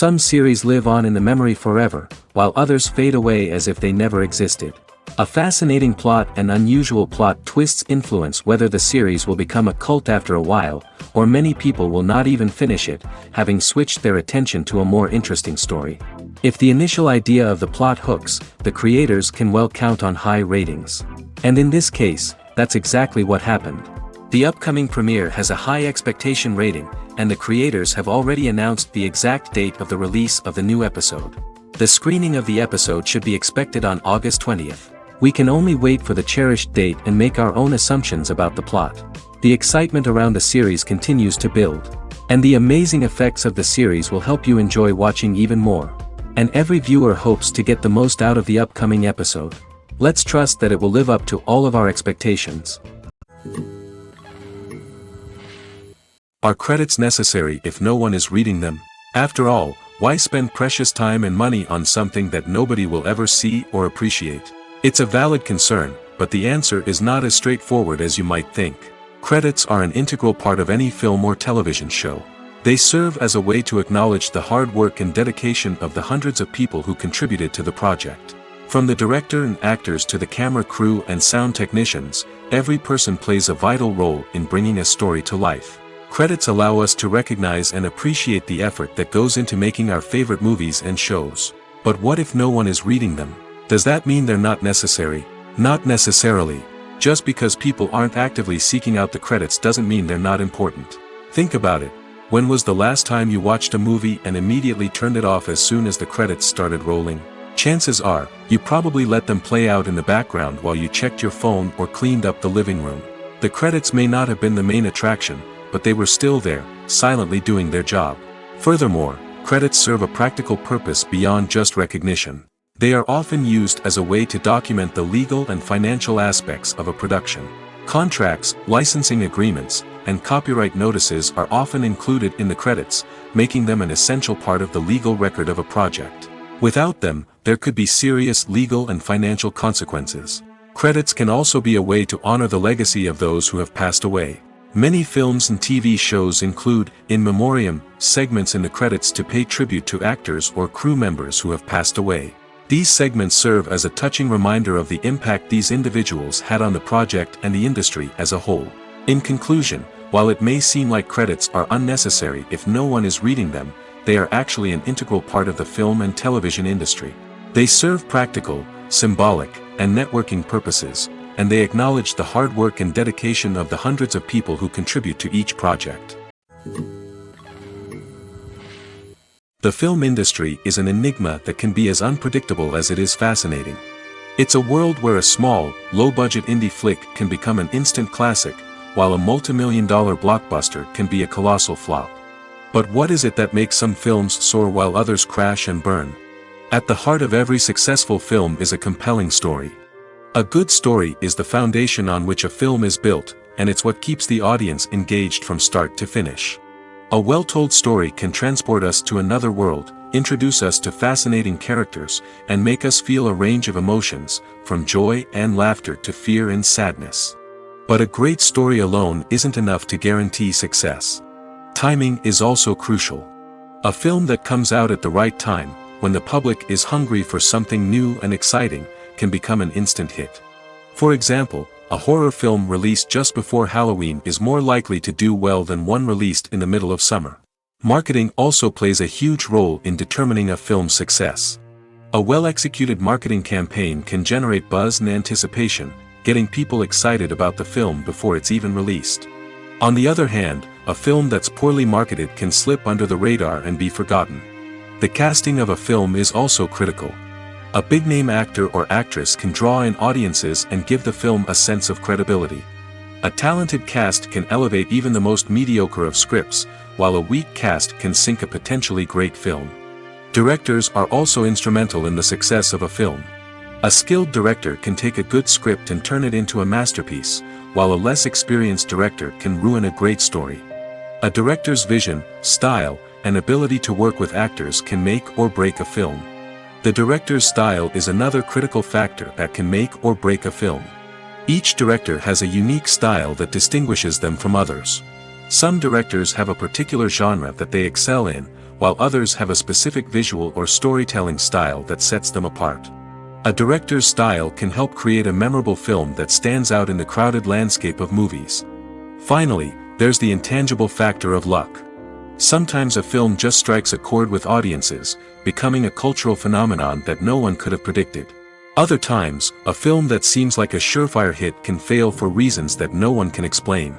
Some series live on in the memory forever, while others fade away as if they never existed. A fascinating plot and unusual plot twists influence whether the series will become a cult after a while, or many people will not even finish it, having switched their attention to a more interesting story. If the initial idea of the plot hooks, the creators can well count on high ratings. And in this case, that's exactly what happened. The upcoming premiere has a high expectation rating, and the creators have already announced the exact date of the release of the new episode. The screening of the episode should be expected on August 20th. We can only wait for the cherished date and make our own assumptions about the plot. The excitement around the series continues to build. And the amazing effects of the series will help you enjoy watching even more. And every viewer hopes to get the most out of the upcoming episode. Let's trust that it will live up to all of our expectations. Are credits necessary if no one is reading them? After all, why spend precious time and money on something that nobody will ever see or appreciate? It's a valid concern, but the answer is not as straightforward as you might think. Credits are an integral part of any film or television show. They serve as a way to acknowledge the hard work and dedication of the hundreds of people who contributed to the project. From the director and actors to the camera crew and sound technicians, every person plays a vital role in bringing a story to life. Credits allow us to recognize and appreciate the effort that goes into making our favorite movies and shows. But what if no one is reading them? Does that mean they're not necessary? Not necessarily. Just because people aren't actively seeking out the credits doesn't mean they're not important. Think about it. When was the last time you watched a movie and immediately turned it off as soon as the credits started rolling? Chances are, you probably let them play out in the background while you checked your phone or cleaned up the living room. The credits may not have been the main attraction, but they were still there, silently doing their job. Furthermore, credits serve a practical purpose beyond just recognition. They are often used as a way to document the legal and financial aspects of a production. Contracts, licensing agreements, and copyright notices are often included in the credits, making them an essential part of the legal record of a project. Without them, there could be serious legal and financial consequences. Credits can also be a way to honor the legacy of those who have passed away. Many films and TV shows include, in memoriam, segments in the credits to pay tribute to actors or crew members who have passed away. These segments serve as a touching reminder of the impact these individuals had on the project and the industry as a whole. In conclusion, while it may seem like credits are unnecessary if no one is reading them, they are actually an integral part of the film and television industry. They serve practical, symbolic, and networking purposes, and they acknowledge the hard work and dedication of the hundreds of people who contribute to each project. The film industry is an enigma that can be as unpredictable as it is fascinating. It's a world where a small, low-budget indie flick can become an instant classic, while a multi-million-dollar blockbuster can be a colossal flop. But what is it that makes some films soar while others crash and burn? At the heart of every successful film is a compelling story. A good story is the foundation on which a film is built, and it's what keeps the audience engaged from start to finish. A well-told story can transport us to another world, introduce us to fascinating characters, and make us feel a range of emotions, from joy and laughter to fear and sadness. But a great story alone isn't enough to guarantee success. Timing is also crucial. A film that comes out at the right time, when the public is hungry for something new and exciting, can become an instant hit. For example, a horror film released just before Halloween is more likely to do well than one released in the middle of summer. Marketing also plays a huge role in determining a film's success. A well-executed marketing campaign can generate buzz and anticipation, getting people excited about the film before it's even released. On the other hand, a film that's poorly marketed can slip under the radar and be forgotten. The casting of a film is also critical. A big-name actor or actress can draw in audiences and give the film a sense of credibility. A talented cast can elevate even the most mediocre of scripts, while a weak cast can sink a potentially great film. Directors are also instrumental in the success of a film. A skilled director can take a good script and turn it into a masterpiece, while a less experienced director can ruin a great story. A director's vision, style, and ability to work with actors can make or break a film. The director's style is another critical factor that can make or break a film. Each director has a unique style that distinguishes them from others. Some directors have a particular genre that they excel in, while others have a specific visual or storytelling style that sets them apart. A director's style can help create a memorable film that stands out in the crowded landscape of movies. Finally, there's the intangible factor of luck. Sometimes a film just strikes a chord with audiences, becoming a cultural phenomenon that no one could have predicted. Other times, a film that seems like a surefire hit can fail for reasons that no one can explain.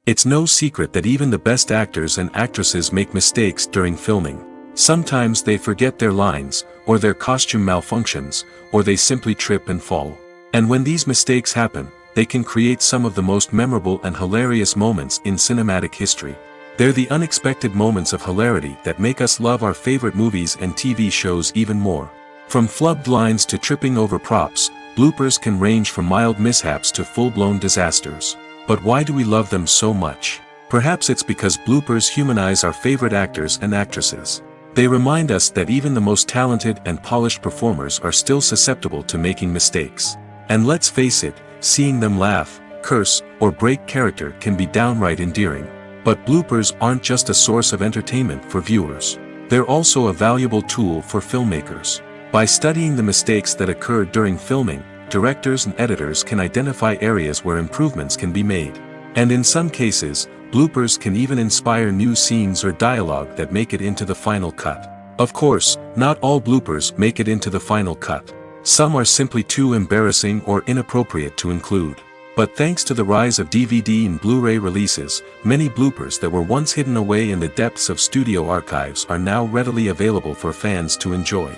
It's no secret that even the best actors and actresses make mistakes during filming. Sometimes they forget their lines, or their costume malfunctions, or they simply trip and fall. And when these mistakes happen, they can create some of the most memorable and hilarious moments in cinematic history. They're the unexpected moments of hilarity that make us love our favorite movies and TV shows even more. From flubbed lines to tripping over props, bloopers can range from mild mishaps to full-blown disasters. But why do we love them so much? Perhaps it's because bloopers humanize our favorite actors and actresses. They remind us that even the most talented and polished performers are still susceptible to making mistakes. And let's face it, seeing them laugh, curse, or break character can be downright endearing. But bloopers aren't just a source of entertainment for viewers. They're also a valuable tool for filmmakers. By studying the mistakes that occurred during filming, directors and editors can identify areas where improvements can be made. And in some cases, bloopers can even inspire new scenes or dialogue that make it into the final cut. Of course, not all bloopers make it into the final cut. Some are simply too embarrassing or inappropriate to include. But thanks to the rise of DVD and Blu-ray releases, many bloopers that were once hidden away in the depths of studio archives are now readily available for fans to enjoy.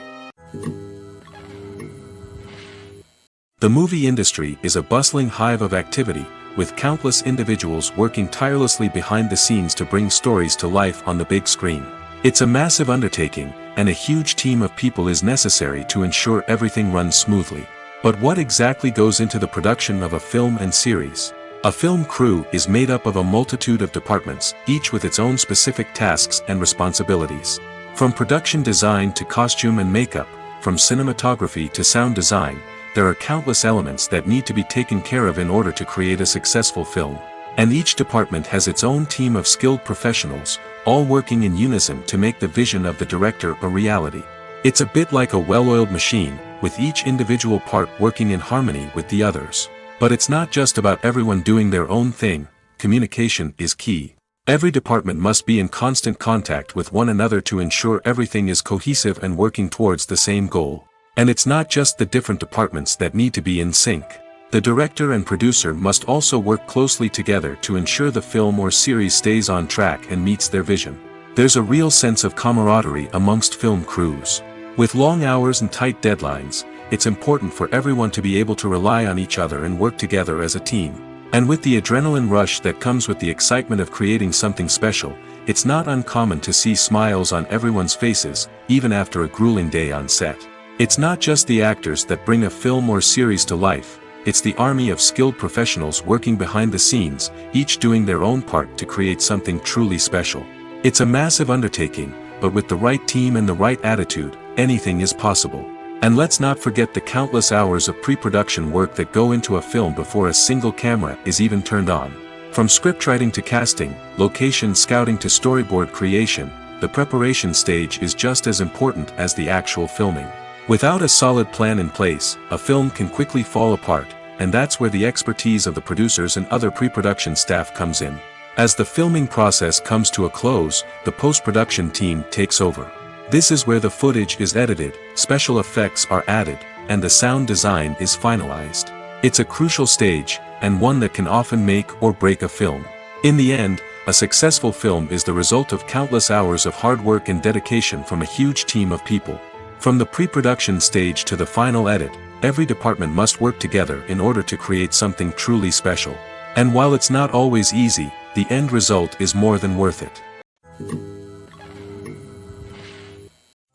The movie industry is a bustling hive of activity, with countless individuals working tirelessly behind the scenes to bring stories to life on the big screen. It's a massive undertaking, and a huge team of people is necessary to ensure everything runs smoothly. But what exactly goes into the production of a film and series? A film crew is made up of a multitude of departments, each with its own specific tasks and responsibilities. From production design to costume and makeup, from cinematography to sound design, there are countless elements that need to be taken care of in order to create a successful film. And each department has its own team of skilled professionals, all working in unison to make the vision of the director a reality. It's a bit like a well-oiled machine, with each individual part working in harmony with the others. But it's not just about everyone doing their own thing. Communication is key. Every department must be in constant contact with one another to ensure everything is cohesive and working towards the same goal. And it's not just the different departments that need to be in sync. The director and producer must also work closely together to ensure the film or series stays on track and meets their vision. There's a real sense of camaraderie amongst film crews. With long hours and tight deadlines, it's important for everyone to be able to rely on each other and work together as a team. And with the adrenaline rush that comes with the excitement of creating something special, it's not uncommon to see smiles on everyone's faces, even after a grueling day on set. It's not just the actors that bring a film or series to life. It's the army of skilled professionals working behind the scenes, each doing their own part to create something truly special. It's a massive undertaking, but with the right team and the right attitude, anything is possible. And let's not forget the countless hours of pre-production work that go into a film before a single camera is even turned on. From scriptwriting to casting, location scouting to storyboard creation, the preparation stage is just as important as the actual filming. Without a solid plan in place, a film can quickly fall apart, and that's where the expertise of the producers and other pre-production staff comes in. As the filming process comes to a close, the post-production team takes over. This is where the footage is edited, special effects are added, and the sound design is finalized. It's a crucial stage, and one that can often make or break a film. In the end, a successful film is the result of countless hours of hard work and dedication from a huge team of people. From the pre-production stage to the final edit, every department must work together in order to create something truly special. And while it's not always easy, the end result is more than worth it.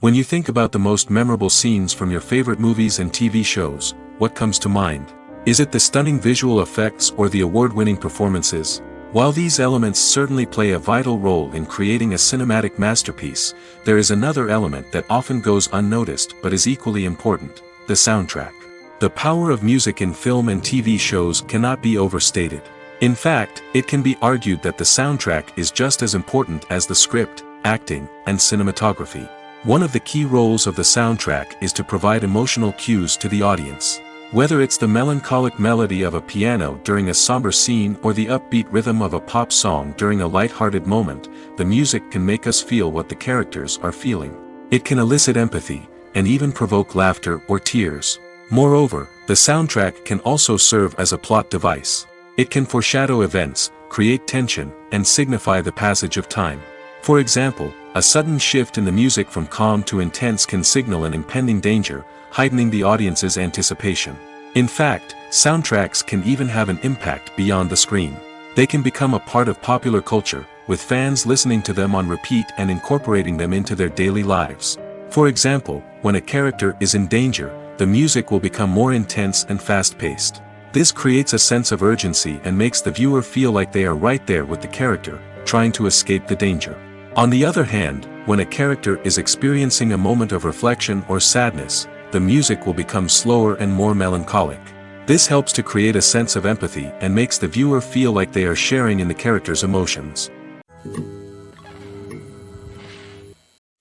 When you think about the most memorable scenes from your favorite movies and TV shows, what comes to mind? Is it the stunning visual effects or the award-winning performances? While these elements certainly play a vital role in creating a cinematic masterpiece, there is another element that often goes unnoticed but is equally important: the soundtrack. The power of music in film and TV shows cannot be overstated. In fact, it can be argued that the soundtrack is just as important as the script, acting, and cinematography. One of the key roles of the soundtrack is to provide emotional cues to the audience. Whether it's the melancholic melody of a piano during a somber scene or the upbeat rhythm of a pop song during a light-hearted moment, the music can make us feel what the characters are feeling. It can elicit empathy, and even provoke laughter or tears. Moreover, the soundtrack can also serve as a plot device. It can foreshadow events, create tension, and signify the passage of time. For example, a sudden shift in the music from calm to intense can signal an impending danger, heightening the audience's anticipation. In fact, soundtracks can even have an impact beyond the screen. They can become a part of popular culture, with fans listening to them on repeat and incorporating them into their daily lives. For example, when a character is in danger, the music will become more intense and fast-paced. This creates a sense of urgency and makes the viewer feel like they are right there with the character, trying to escape the danger. On the other hand, when a character is experiencing a moment of reflection or sadness, the music will become slower and more melancholic. This helps to create a sense of empathy and makes the viewer feel like they are sharing in the character's emotions.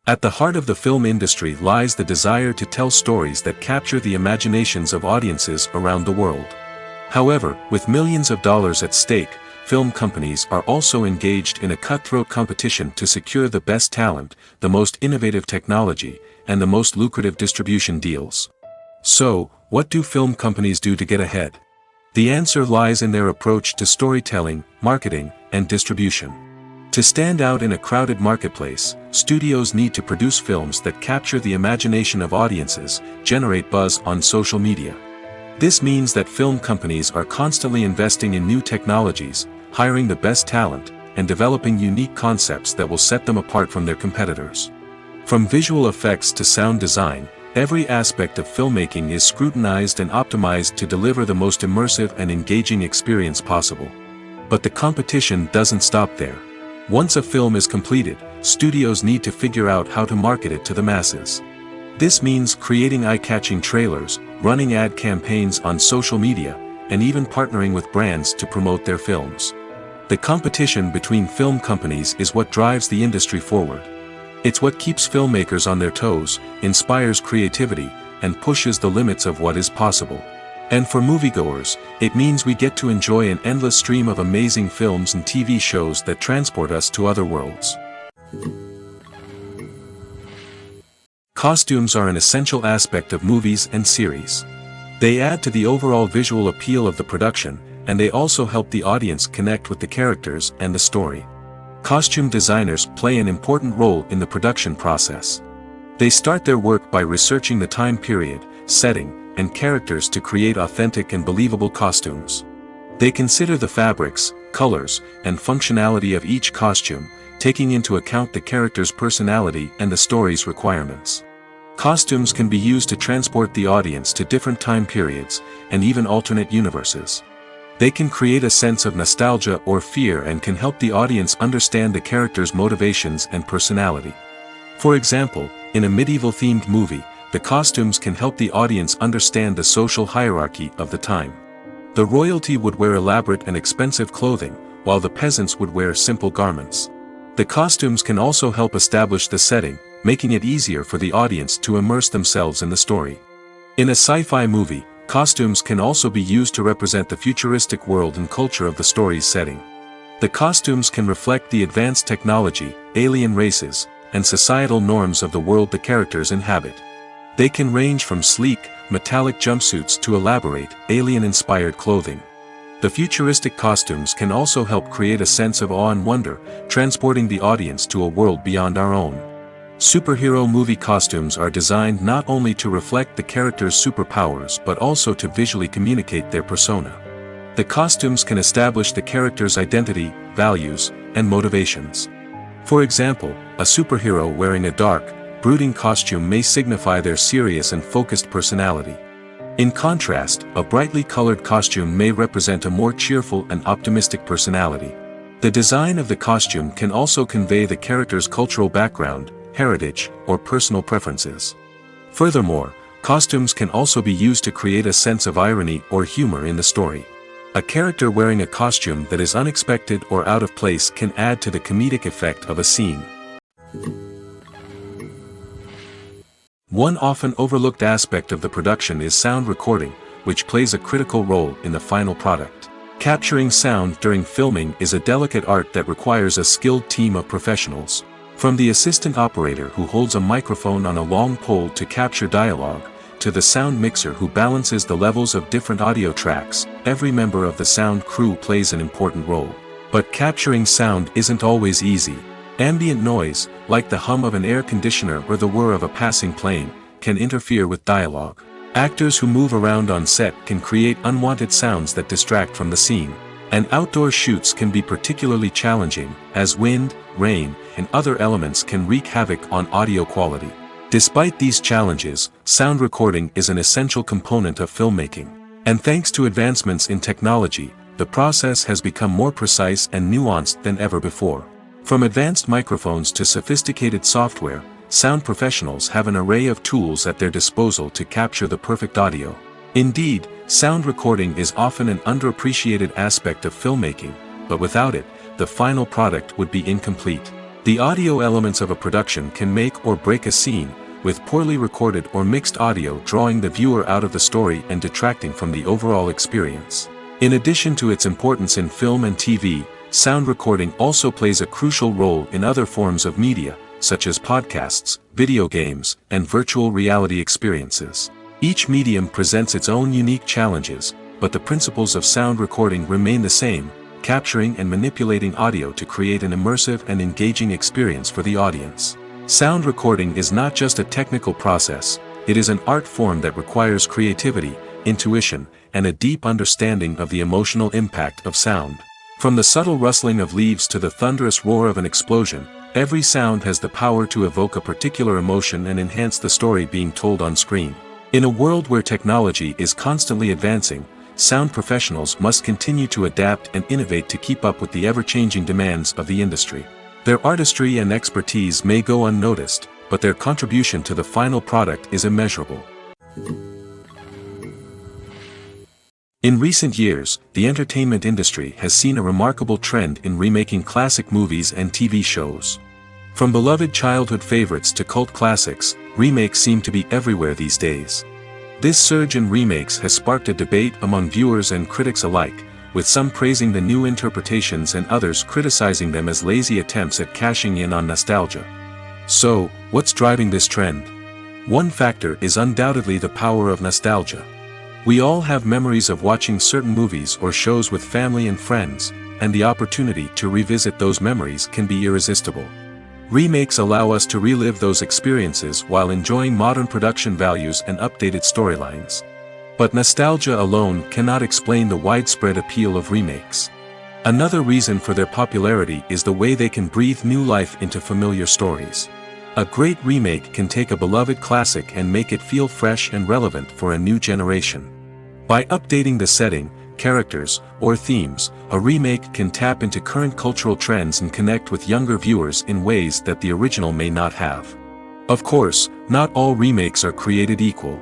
At the heart of the film industry lies the desire to tell stories that capture the imaginations of audiences around the world. However, with millions of dollars at stake, film companies are also engaged in a cutthroat competition to secure the best talent, the most innovative technology, and the most lucrative distribution deals. So, what do film companies do to get ahead? The answer lies in their approach to storytelling, marketing, and distribution. To stand out in a crowded marketplace, studios need to produce films that capture the imagination of audiences, generate buzz on social media. This means that film companies are constantly investing in new technologies, hiring the best talent, and developing unique concepts that will set them apart from their competitors. From visual effects to sound design, every aspect of filmmaking is scrutinized and optimized to deliver the most immersive and engaging experience possible. But the competition doesn't stop there. Once a film is completed, studios need to figure out how to market it to the masses. This means creating eye-catching trailers, running ad campaigns on social media, and even partnering with brands to promote their films. The competition between film companies is what drives the industry forward. It's what keeps filmmakers on their toes, inspires creativity, and pushes the limits of what is possible. And for moviegoers, it means we get to enjoy an endless stream of amazing films and TV shows that transport us to other worlds. Costumes are an essential aspect of movies and series. They add to the overall visual appeal of the production, and they also help the audience connect with the characters and the story. Costume designers play an important role in the production process. They start their work by researching the time period, setting, and characters to create authentic and believable costumes. They consider the fabrics, colors, and functionality of each costume, taking into account the character's personality and the story's requirements. Costumes can be used to transport the audience to different time periods, and even alternate universes. They can create a sense of nostalgia or fear and can help the audience understand the character's motivations and personality. For example, in a medieval-themed movie, the costumes can help the audience understand the social hierarchy of the time. The royalty would wear elaborate and expensive clothing, while the peasants would wear simple garments. The costumes can also help establish the setting, making it easier for the audience to immerse themselves in the story. In a sci-fi movie, costumes can also be used to represent the futuristic world and culture of the story's setting. The costumes can reflect the advanced technology, alien races, and societal norms of the world the characters inhabit. They can range from sleek, metallic jumpsuits to elaborate, alien-inspired clothing. The futuristic costumes can also help create a sense of awe and wonder, transporting the audience to a world beyond our own. Superhero movie costumes are designed not only to reflect the character's superpowers but also to visually communicate their persona. The costumes can establish the character's identity, values, and motivations. For example, a superhero wearing a dark, brooding costume may signify their serious and focused personality. In contrast, a brightly colored costume may represent a more cheerful and optimistic personality. The design of the costume can also convey the character's cultural background, heritage, or personal preferences. Furthermore, costumes can also be used to create a sense of irony or humor in the story. A character wearing a costume that is unexpected or out of place can add to the comedic effect of a scene. One often overlooked aspect of the production is sound recording, which plays a critical role in the final product. Capturing sound during filming is a delicate art that requires a skilled team of professionals. From the assistant operator who holds a microphone on a long pole to capture dialogue, to the sound mixer who balances the levels of different audio tracks, every member of the sound crew plays an important role. But capturing sound isn't always easy. Ambient noise, like the hum of an air conditioner or the whir of a passing plane, can interfere with dialogue. Actors who move around on set can create unwanted sounds that distract from the scene. And outdoor shoots can be particularly challenging, as wind, rain, and other elements can wreak havoc on audio quality. Despite these challenges, sound recording is an essential component of filmmaking. And thanks to advancements in technology, the process has become more precise and nuanced than ever before. From advanced microphones to sophisticated software, sound professionals have an array of tools at their disposal to capture the perfect audio. Indeed, sound recording is often an underappreciated aspect of filmmaking, but without it, the final product would be incomplete. The audio elements of a production can make or break a scene, with poorly recorded or mixed audio drawing the viewer out of the story and detracting from the overall experience. In addition to its importance in film and TV, sound recording also plays a crucial role in other forms of media, such as podcasts, video games, and virtual reality experiences. Each medium presents its own unique challenges, but the principles of sound recording remain the same, capturing and manipulating audio to create an immersive and engaging experience for the audience. Sound recording is not just a technical process, it is an art form that requires creativity, intuition, and a deep understanding of the emotional impact of sound. From the subtle rustling of leaves to the thunderous roar of an explosion, every sound has the power to evoke a particular emotion and enhance the story being told on screen. In a world where technology is constantly advancing, sound professionals must continue to adapt and innovate to keep up with the ever-changing demands of the industry. Their artistry and expertise may go unnoticed, but their contribution to the final product is immeasurable. In recent years, the entertainment industry has seen a remarkable trend in remaking classic movies and TV shows. From beloved childhood favorites to cult classics, remakes seem to be everywhere these days. This surge in remakes has sparked a debate among viewers and critics alike, with some praising the new interpretations and others criticizing them as lazy attempts at cashing in on nostalgia. So, what's driving this trend? One factor is undoubtedly the power of nostalgia. We all have memories of watching certain movies or shows with family and friends, and the opportunity to revisit those memories can be irresistible. Remakes allow us to relive those experiences while enjoying modern production values and updated storylines. But nostalgia alone cannot explain the widespread appeal of remakes. Another reason for their popularity is the way they can breathe new life into familiar stories. A great remake can take a beloved classic and make it feel fresh and relevant for a new generation. By updating the setting, characters, or themes, a remake can tap into current cultural trends and connect with younger viewers in ways that the original may not have. Of course, not all remakes are created equal.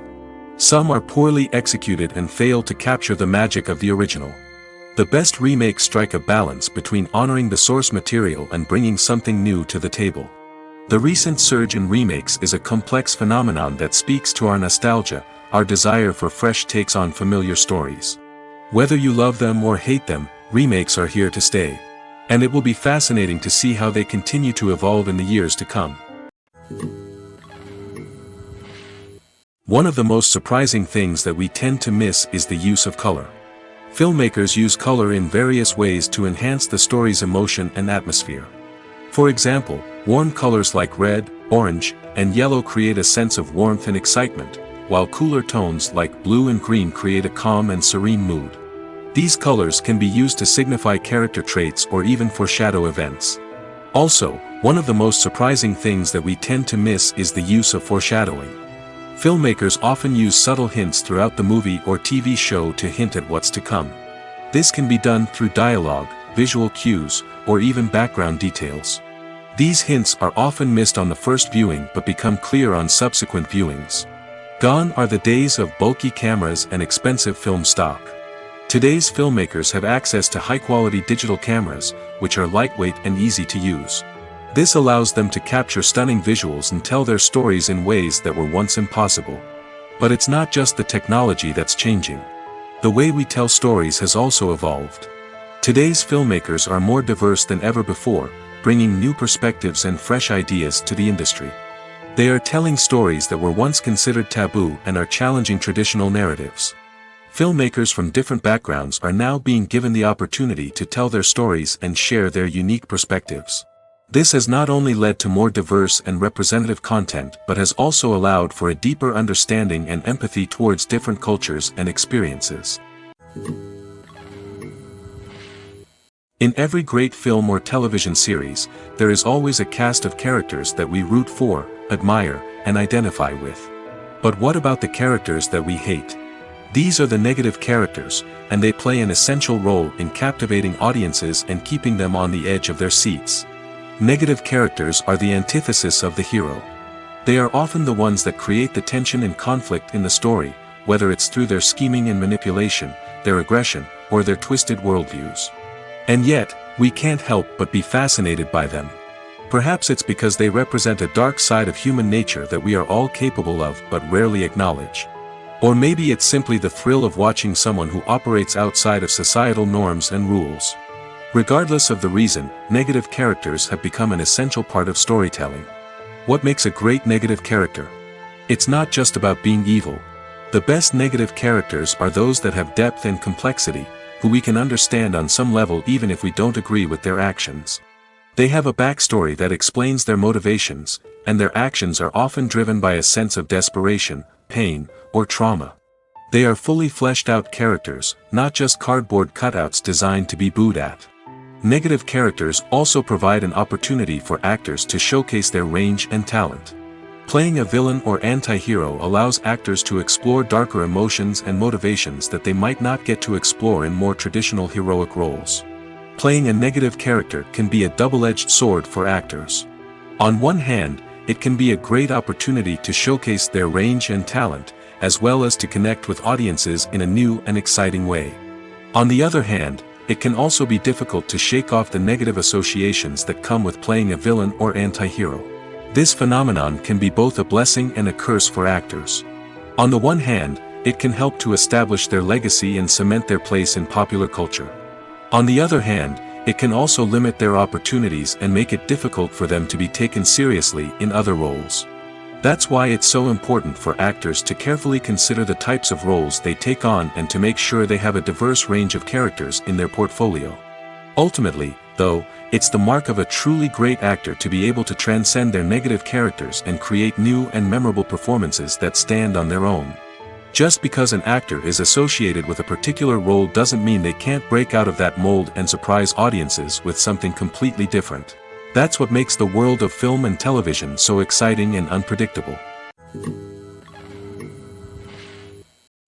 Some are poorly executed and fail to capture the magic of the original. The best remakes strike a balance between honoring the source material and bringing something new to the table. The recent surge in remakes is a complex phenomenon that speaks to our nostalgia, our desire for fresh takes on familiar stories. Whether you love them or hate them, remakes are here to stay. And it will be fascinating to see how they continue to evolve in the years to come. One of the most surprising things that we tend to miss is the use of color. Filmmakers use color in various ways to enhance the story's emotion and atmosphere. For example, warm colors like red, orange, and yellow create a sense of warmth and excitement, while cooler tones like blue and green create a calm and serene mood. These colors can be used to signify character traits or even foreshadow events. Also, one of the most surprising things that we tend to miss is the use of foreshadowing. Filmmakers often use subtle hints throughout the movie or TV show to hint at what's to come. This can be done through dialogue, visual cues, or even background details. These hints are often missed on the first viewing but become clear on subsequent viewings. Gone are the days of bulky cameras and expensive film stock. Today's filmmakers have access to high-quality digital cameras, which are lightweight and easy to use. This allows them to capture stunning visuals and tell their stories in ways that were once impossible. But it's not just the technology that's changing. The way we tell stories has also evolved. Today's filmmakers are more diverse than ever before, bringing new perspectives and fresh ideas to the industry. They are telling stories that were once considered taboo and are challenging traditional narratives. Filmmakers from different backgrounds are now being given the opportunity to tell their stories and share their unique perspectives. This has not only led to more diverse and representative content but has also allowed for a deeper understanding and empathy towards different cultures and experiences. In every great film or television series, there is always a cast of characters that we root for, admire, and identify with. But what about the characters that we hate? These are the negative characters, and they play an essential role in captivating audiences and keeping them on the edge of their seats. Negative characters are the antithesis of the hero. They are often the ones that create the tension and conflict in the story, whether it's through their scheming and manipulation, their aggression, or their twisted worldviews. And yet, we can't help but be fascinated by them. Perhaps it's because they represent a dark side of human nature that we are all capable of but rarely acknowledge. Or maybe it's simply the thrill of watching someone who operates outside of societal norms and rules. Regardless of the reason, negative characters have become an essential part of storytelling. What makes a great negative character? It's not just about being evil. The best negative characters are those that have depth and complexity, who we can understand on some level even if we don't agree with their actions. They have a backstory that explains their motivations, and their actions are often driven by a sense of desperation, pain, or trauma. They are fully fleshed out characters, not just cardboard cutouts designed to be booed at. Negative characters also provide an opportunity for actors to showcase their range and talent. Playing a villain or anti-hero allows actors to explore darker emotions and motivations that they might not get to explore in more traditional heroic roles. Playing a negative character can be a double-edged sword for actors. On one hand, it can be a great opportunity to showcase their range and talent, as well as to connect with audiences in a new and exciting way. On the other hand, it can also be difficult to shake off the negative associations that come with playing a villain or anti-hero. This phenomenon can be both a blessing and a curse for actors. On the one hand, it can help to establish their legacy and cement their place in popular culture. On the other hand, it can also limit their opportunities and make it difficult for them to be taken seriously in other roles. That's why it's so important for actors to carefully consider the types of roles they take on and to make sure they have a diverse range of characters in their portfolio. Ultimately, though, it's the mark of a truly great actor to be able to transcend their negative characters and create new and memorable performances that stand on their own. Just because an actor is associated with a particular role doesn't mean they can't break out of that mold and surprise audiences with something completely different. That's what makes the world of film and television so exciting and unpredictable.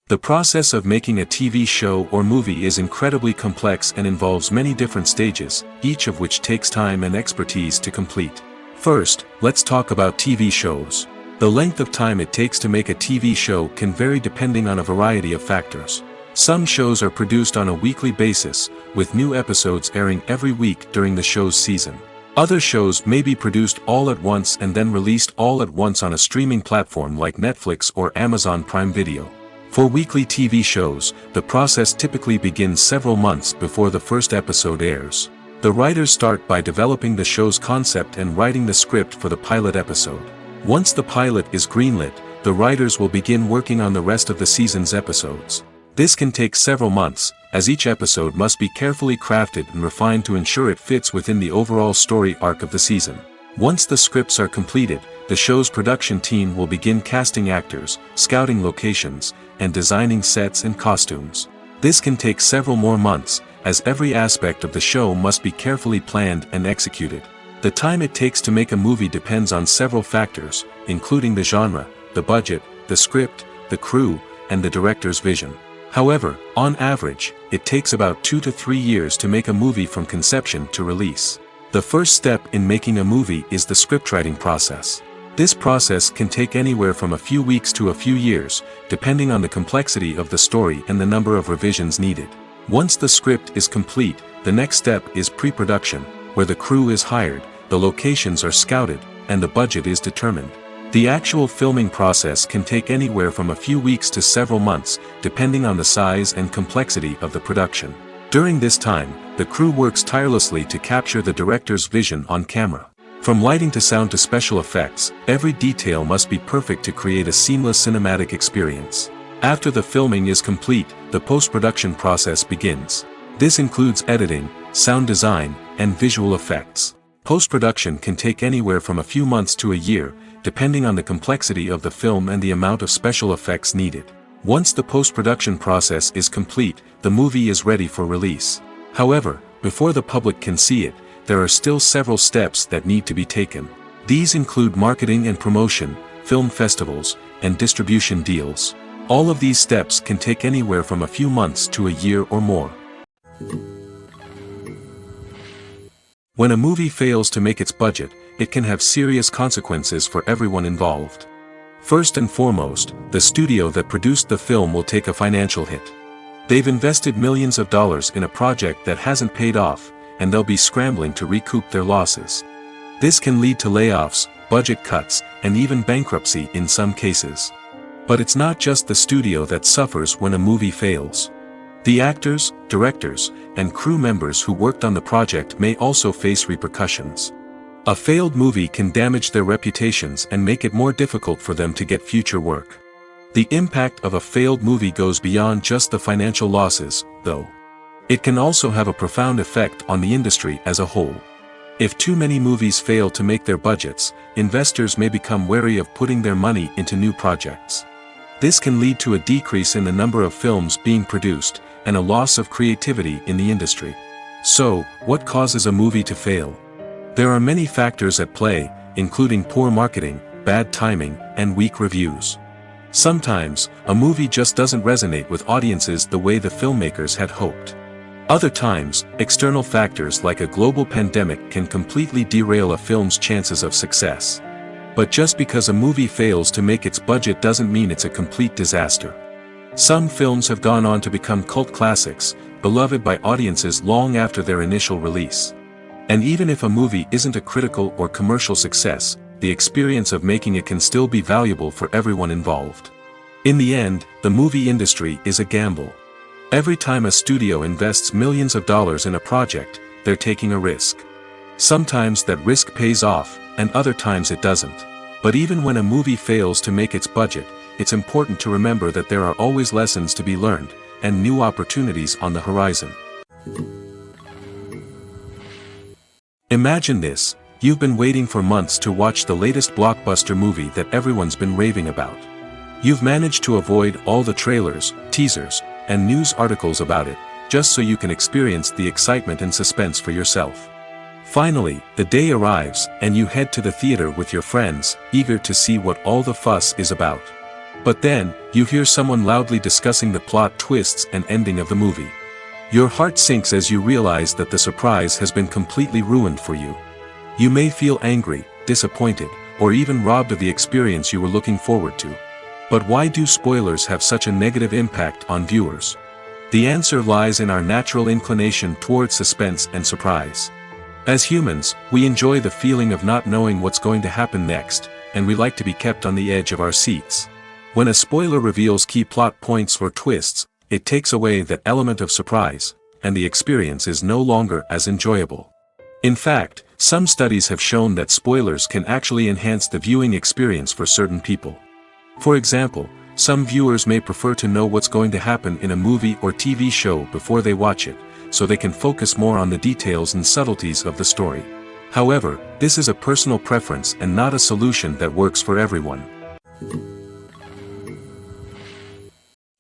The process of making a TV show or movie is incredibly complex and involves many different stages, each of which takes time and expertise to complete. First, let's talk about TV shows. The length of time it takes to make a TV show can vary depending on a variety of factors. Some shows are produced on a weekly basis, with new episodes airing every week during the show's season. Other shows may be produced all at once and then released all at once on a streaming platform like Netflix or Amazon Prime Video. For weekly TV shows, the process typically begins several months before the first episode airs. The writers start by developing the show's concept and writing the script for the pilot episode. Once the pilot is greenlit, the writers will begin working on the rest of the season's episodes. This can take several months, as each episode must be carefully crafted and refined to ensure it fits within the overall story arc of the season. Once the scripts are completed, the show's production team will begin casting actors, scouting locations, and designing sets and costumes. This can take several more months, as every aspect of the show must be carefully planned and executed. The time it takes to make a movie depends on several factors, including the genre, the budget, the script, the crew, and the director's vision. However, on average, it takes about 2 to 3 years to make a movie from conception to release. The first step in making a movie is the scriptwriting process. This process can take anywhere from a few weeks to a few years, depending on the complexity of the story and the number of revisions needed. Once the script is complete, the next step is pre-production, where the crew is hired, the locations are scouted, and the budget is determined. The actual filming process can take anywhere from a few weeks to several months, depending on the size and complexity of the production. During this time, the crew works tirelessly to capture the director's vision on camera. From lighting to sound to special effects, every detail must be perfect to create a seamless cinematic experience. After the filming is complete, the post-production process begins. This includes editing, sound design, and visual effects. Post-production can take anywhere from a few months to a year, depending on the complexity of the film and the amount of special effects needed. Once the post-production process is complete, the movie is ready for release. However, before the public can see it, there are still several steps that need to be taken. These include marketing and promotion, film festivals, and distribution deals. All of these steps can take anywhere from a few months to a year or more. When a movie fails to make its budget, it can have serious consequences for everyone involved. First and foremost, the studio that produced the film will take a financial hit. They've invested millions of dollars in a project that hasn't paid off, and they'll be scrambling to recoup their losses. This can lead to layoffs, budget cuts, and even bankruptcy in some cases. But it's not just the studio that suffers when a movie fails. The actors, directors, and crew members who worked on the project may also face repercussions. A failed movie can damage their reputations and make it more difficult for them to get future work. The impact of a failed movie goes beyond just the financial losses, though. It can also have a profound effect on the industry as a whole. If too many movies fail to make their budgets, investors may become wary of putting their money into new projects. This can lead to a decrease in the number of films being produced, and a loss of creativity in the industry. So, what causes a movie to fail? There are many factors at play, including poor marketing, bad timing, and weak reviews. Sometimes, a movie just doesn't resonate with audiences the way the filmmakers had hoped. Other times, external factors like a global pandemic can completely derail a film's chances of success. But just because a movie fails to make its budget doesn't mean it's a complete disaster. Some films have gone on to become cult classics, beloved by audiences long after their initial release. And even if a movie isn't a critical or commercial success, the experience of making it can still be valuable for everyone involved. In the end, the movie industry is a gamble. Every time a studio invests millions of dollars in a project, they're taking a risk. Sometimes that risk pays off, and other times it doesn't. But even when a movie fails to make its budget, it's important to remember that there are always lessons to be learned, and new opportunities on the horizon. Imagine this: you've been waiting for months to watch the latest blockbuster movie that everyone's been raving about. You've managed to avoid all the trailers, teasers, and news articles about it, just so you can experience the excitement and suspense for yourself. Finally, the day arrives, and you head to the theater with your friends, eager to see what all the fuss is about. But then, you hear someone loudly discussing the plot twists and ending of the movie. Your heart sinks as you realize that the surprise has been completely ruined for you. You may feel angry, disappointed, or even robbed of the experience you were looking forward to. But why do spoilers have such a negative impact on viewers? The answer lies in our natural inclination toward suspense and surprise. As humans, we enjoy the feeling of not knowing what's going to happen next, and we like to be kept on the edge of our seats. When a spoiler reveals key plot points or twists, it takes away that element of surprise, and the experience is no longer as enjoyable. In fact, some studies have shown that spoilers can actually enhance the viewing experience for certain people. For example, some viewers may prefer to know what's going to happen in a movie or TV show before they watch it, so they can focus more on the details and subtleties of the story. However, this is a personal preference and not a solution that works for everyone.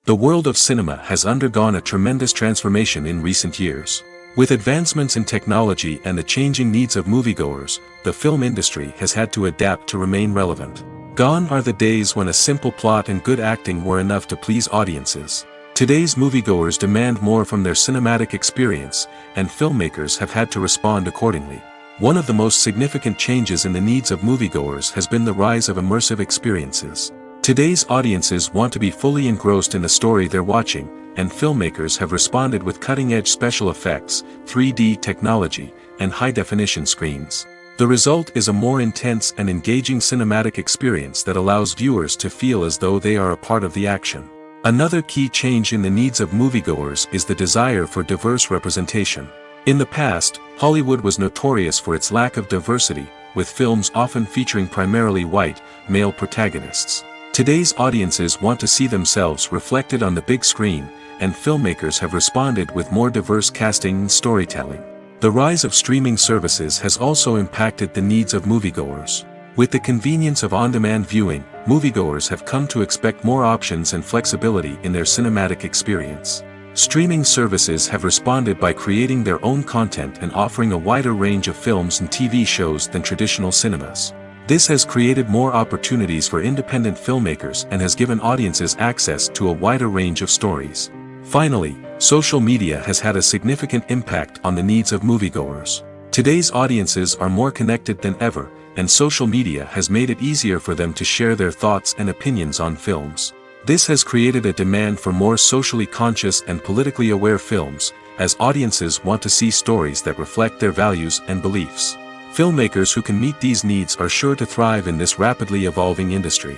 The world of cinema has undergone a tremendous transformation in recent years. With advancements in technology and the changing needs of moviegoers, the film industry has had to adapt to remain relevant. Gone are the days when a simple plot and good acting were enough to please audiences. Today's moviegoers demand more from their cinematic experience, and filmmakers have had to respond accordingly. One of the most significant changes in the needs of moviegoers has been the rise of immersive experiences. Today's audiences want to be fully engrossed in the story they're watching, and filmmakers have responded with cutting-edge special effects, 3D technology, and high-definition screens. The result is a more intense and engaging cinematic experience that allows viewers to feel as though they are a part of the action. Another key change in the needs of moviegoers is the desire for diverse representation. In the past, Hollywood was notorious for its lack of diversity, with films often featuring primarily white, male protagonists. Today's audiences want to see themselves reflected on the big screen, and filmmakers have responded with more diverse casting and storytelling. The rise of streaming services has also impacted the needs of moviegoers. With the convenience of on-demand viewing, moviegoers have come to expect more options and flexibility in their cinematic experience. Streaming services have responded by creating their own content and offering a wider range of films and TV shows than traditional cinemas. This has created more opportunities for independent filmmakers and has given audiences access to a wider range of stories. Finally, social media has had a significant impact on the needs of moviegoers. Today's audiences are more connected than ever, and social media has made it easier for them to share their thoughts and opinions on films. This has created a demand for more socially conscious and politically aware films, as audiences want to see stories that reflect their values and beliefs. Filmmakers who can meet these needs are sure to thrive in this rapidly evolving industry.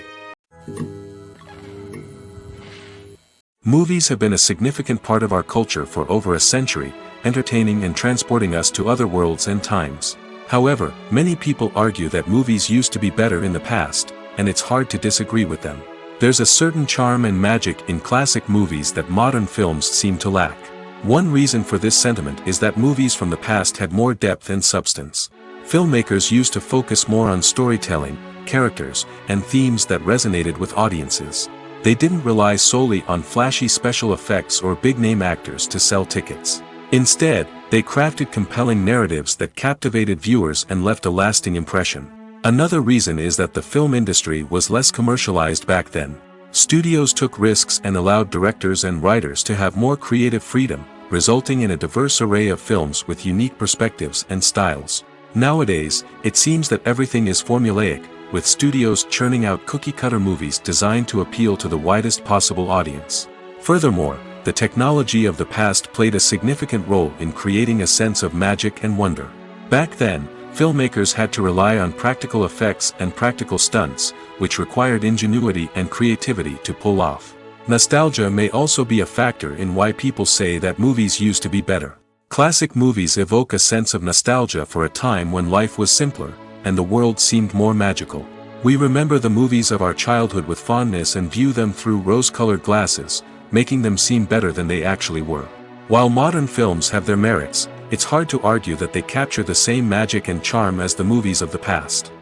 Movies have been a significant part of our culture for over a century, entertaining and transporting us to other worlds and times. However, many people argue that movies used to be better in the past, and it's hard to disagree with them. There's a certain charm and magic in classic movies that modern films seem to lack. One reason for this sentiment is that movies from the past had more depth and substance. Filmmakers used to focus more on storytelling, characters, and themes that resonated with audiences. They didn't rely solely on flashy special effects or big-name actors to sell tickets. Instead, they crafted compelling narratives that captivated viewers and left a lasting impression. Another reason is that the film industry was less commercialized back then. Studios took risks and allowed directors and writers to have more creative freedom, resulting in a diverse array of films with unique perspectives and styles. Nowadays, it seems that everything is formulaic, with studios churning out cookie-cutter movies designed to appeal to the widest possible audience. Furthermore, the technology of the past played a significant role in creating a sense of magic and wonder. Back then, filmmakers had to rely on practical effects and practical stunts, which required ingenuity and creativity to pull off. Nostalgia may also be a factor in why people say that movies used to be better. Classic movies evoke a sense of nostalgia for a time when life was simpler, and the world seemed more magical. We remember the movies of our childhood with fondness and view them through rose-colored glasses, making them seem better than they actually were. While modern films have their merits, it's hard to argue that they capture the same magic and charm as the movies of the past.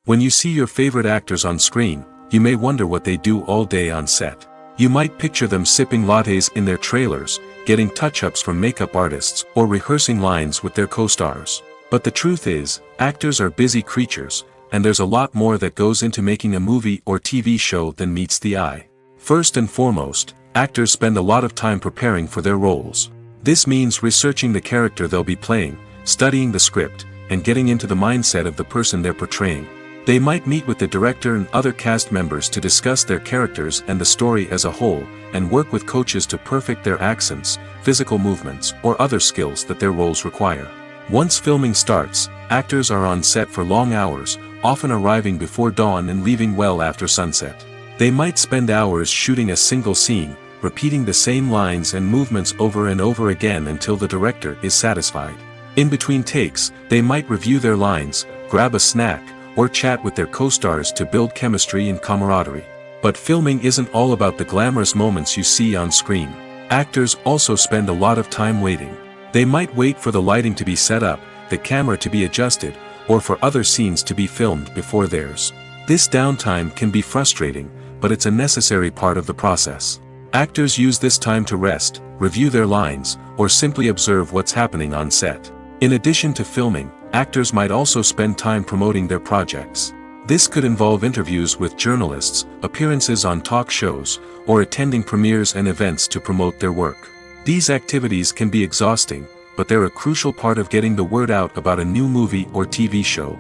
When you see your favorite actors on screen, you may wonder what they do all day on set. You might picture them sipping lattes in their trailers, getting touch-ups from makeup artists, or rehearsing lines with their co-stars. But the truth is, actors are busy creatures, and there's a lot more that goes into making a movie or TV show than meets the eye. First and foremost, actors spend a lot of time preparing for their roles. This means researching the character they'll be playing, studying the script, and getting into the mindset of the person they're portraying. They might meet with the director and other cast members to discuss their characters and the story as a whole, and work with coaches to perfect their accents, physical movements, or other skills that their roles require. Once filming starts, actors are on set for long hours, often arriving before dawn and leaving well after sunset. They might spend hours shooting a single scene, repeating the same lines and movements over and over again until the director is satisfied. In between takes, they might review their lines, grab a snack, or chat with their co-stars to build chemistry and camaraderie. But filming isn't all about the glamorous moments you see on screen. Actors also spend a lot of time waiting. They might wait for the lighting to be set up, the camera to be adjusted, or for other scenes to be filmed before theirs. This downtime can be frustrating, but it's a necessary part of the process. Actors use this time to rest, review their lines, or simply observe what's happening on set. In addition to filming, actors might also spend time promoting their projects. This could involve interviews with journalists, appearances on talk shows, or attending premieres and events to promote their work. These activities can be exhausting, but they're a crucial part of getting the word out about a new movie or TV show.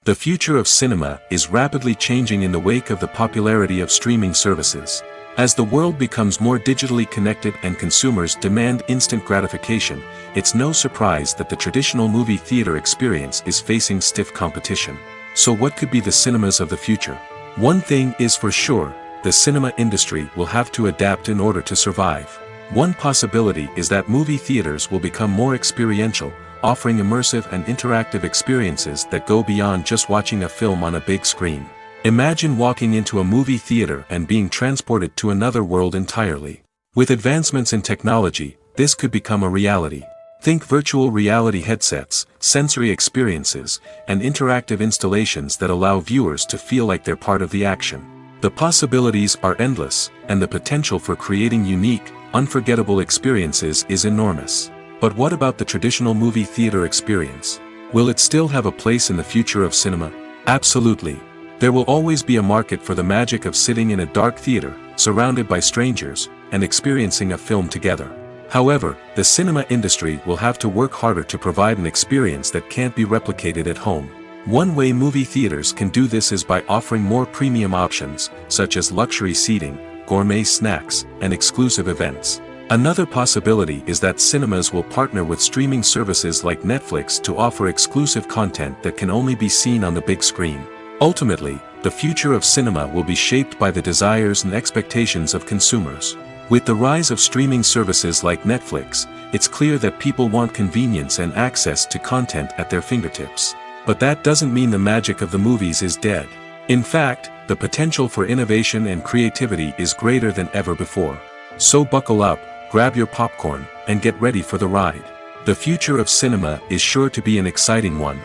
The future of cinema is rapidly changing in the wake of the popularity of streaming services. As the world becomes more digitally connected and consumers demand instant gratification, it's no surprise that the traditional movie theater experience is facing stiff competition. So what could be the cinemas of the future? One thing is for sure, the cinema industry will have to adapt in order to survive. One possibility is that movie theaters will become more experiential, offering immersive and interactive experiences that go beyond just watching a film on a big screen. Imagine walking into a movie theater and being transported to another world entirely. With advancements in technology, this could become a reality. Think virtual reality headsets, sensory experiences, and interactive installations that allow viewers to feel like they're part of the action. The possibilities are endless, and the potential for creating unique, unforgettable experiences is enormous. But what about the traditional movie theater experience? Will it still have a place in the future of cinema? Absolutely. There will always be a market for the magic of sitting in a dark theater, surrounded by strangers, and experiencing a film together. However, the cinema industry will have to work harder to provide an experience that can't be replicated at home. One way movie theaters can do this is by offering more premium options, such as luxury seating, gourmet snacks, and exclusive events. Another possibility is that cinemas will partner with streaming services like Netflix to offer exclusive content that can only be seen on the big screen. Ultimately, the future of cinema will be shaped by the desires and expectations of consumers. With the rise of streaming services like Netflix, it's clear that people want convenience and access to content at their fingertips. But that doesn't mean the magic of the movies is dead. In fact, the potential for innovation and creativity is greater than ever before. So buckle up, grab your popcorn, and get ready for the ride. The future of cinema is sure to be an exciting one.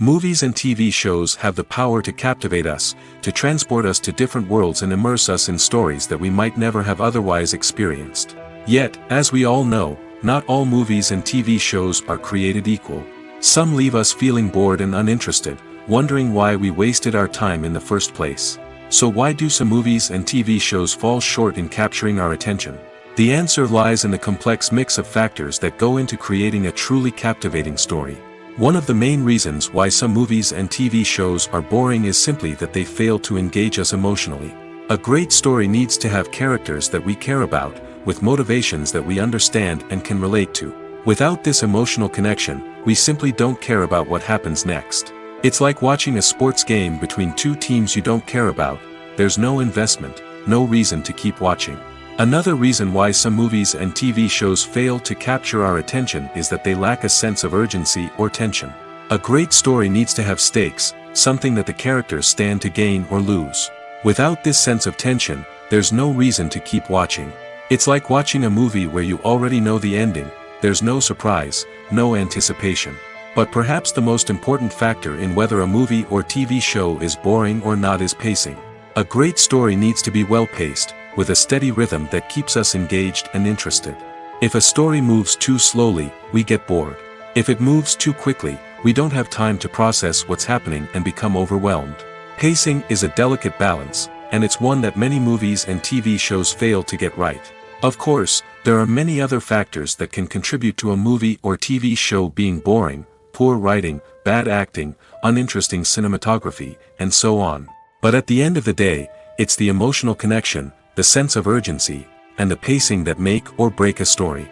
Movies and TV shows have the power to captivate us, to transport us to different worlds and immerse us in stories that we might never have otherwise experienced. Yet, as we all know, not all movies and TV shows are created equal. Some leave us feeling bored and uninterested, wondering why we wasted our time in the first place. So why do some movies and TV shows fall short in capturing our attention? The answer lies in the complex mix of factors that go into creating a truly captivating story. One of the main reasons why some movies and TV shows are boring is simply that they fail to engage us emotionally. A great story needs to have characters that we care about, with motivations that we understand and can relate to. Without this emotional connection, we simply don't care about what happens next. It's like watching a sports game between two teams you don't care about. There's no investment, no reason to keep watching. Another reason why some movies and TV shows fail to capture our attention is that they lack a sense of urgency or tension. A great story needs to have stakes, something that the characters stand to gain or lose. Without this sense of tension, there's no reason to keep watching. It's like watching a movie where you already know the ending. There's no surprise, no anticipation. But perhaps the most important factor in whether a movie or TV show is boring or not is pacing. A great story needs to be well-paced, with a steady rhythm that keeps us engaged and interested. If a story moves too slowly, we get bored. If it moves too quickly, we don't have time to process what's happening and become overwhelmed. Pacing is a delicate balance, and it's one that many movies and TV shows fail to get right. Of course, there are many other factors that can contribute to a movie or TV show being boring: poor writing, bad acting, uninteresting cinematography, and so on. But at the end of the day, it's the emotional connection, the sense of urgency, and the pacing that make or break a story.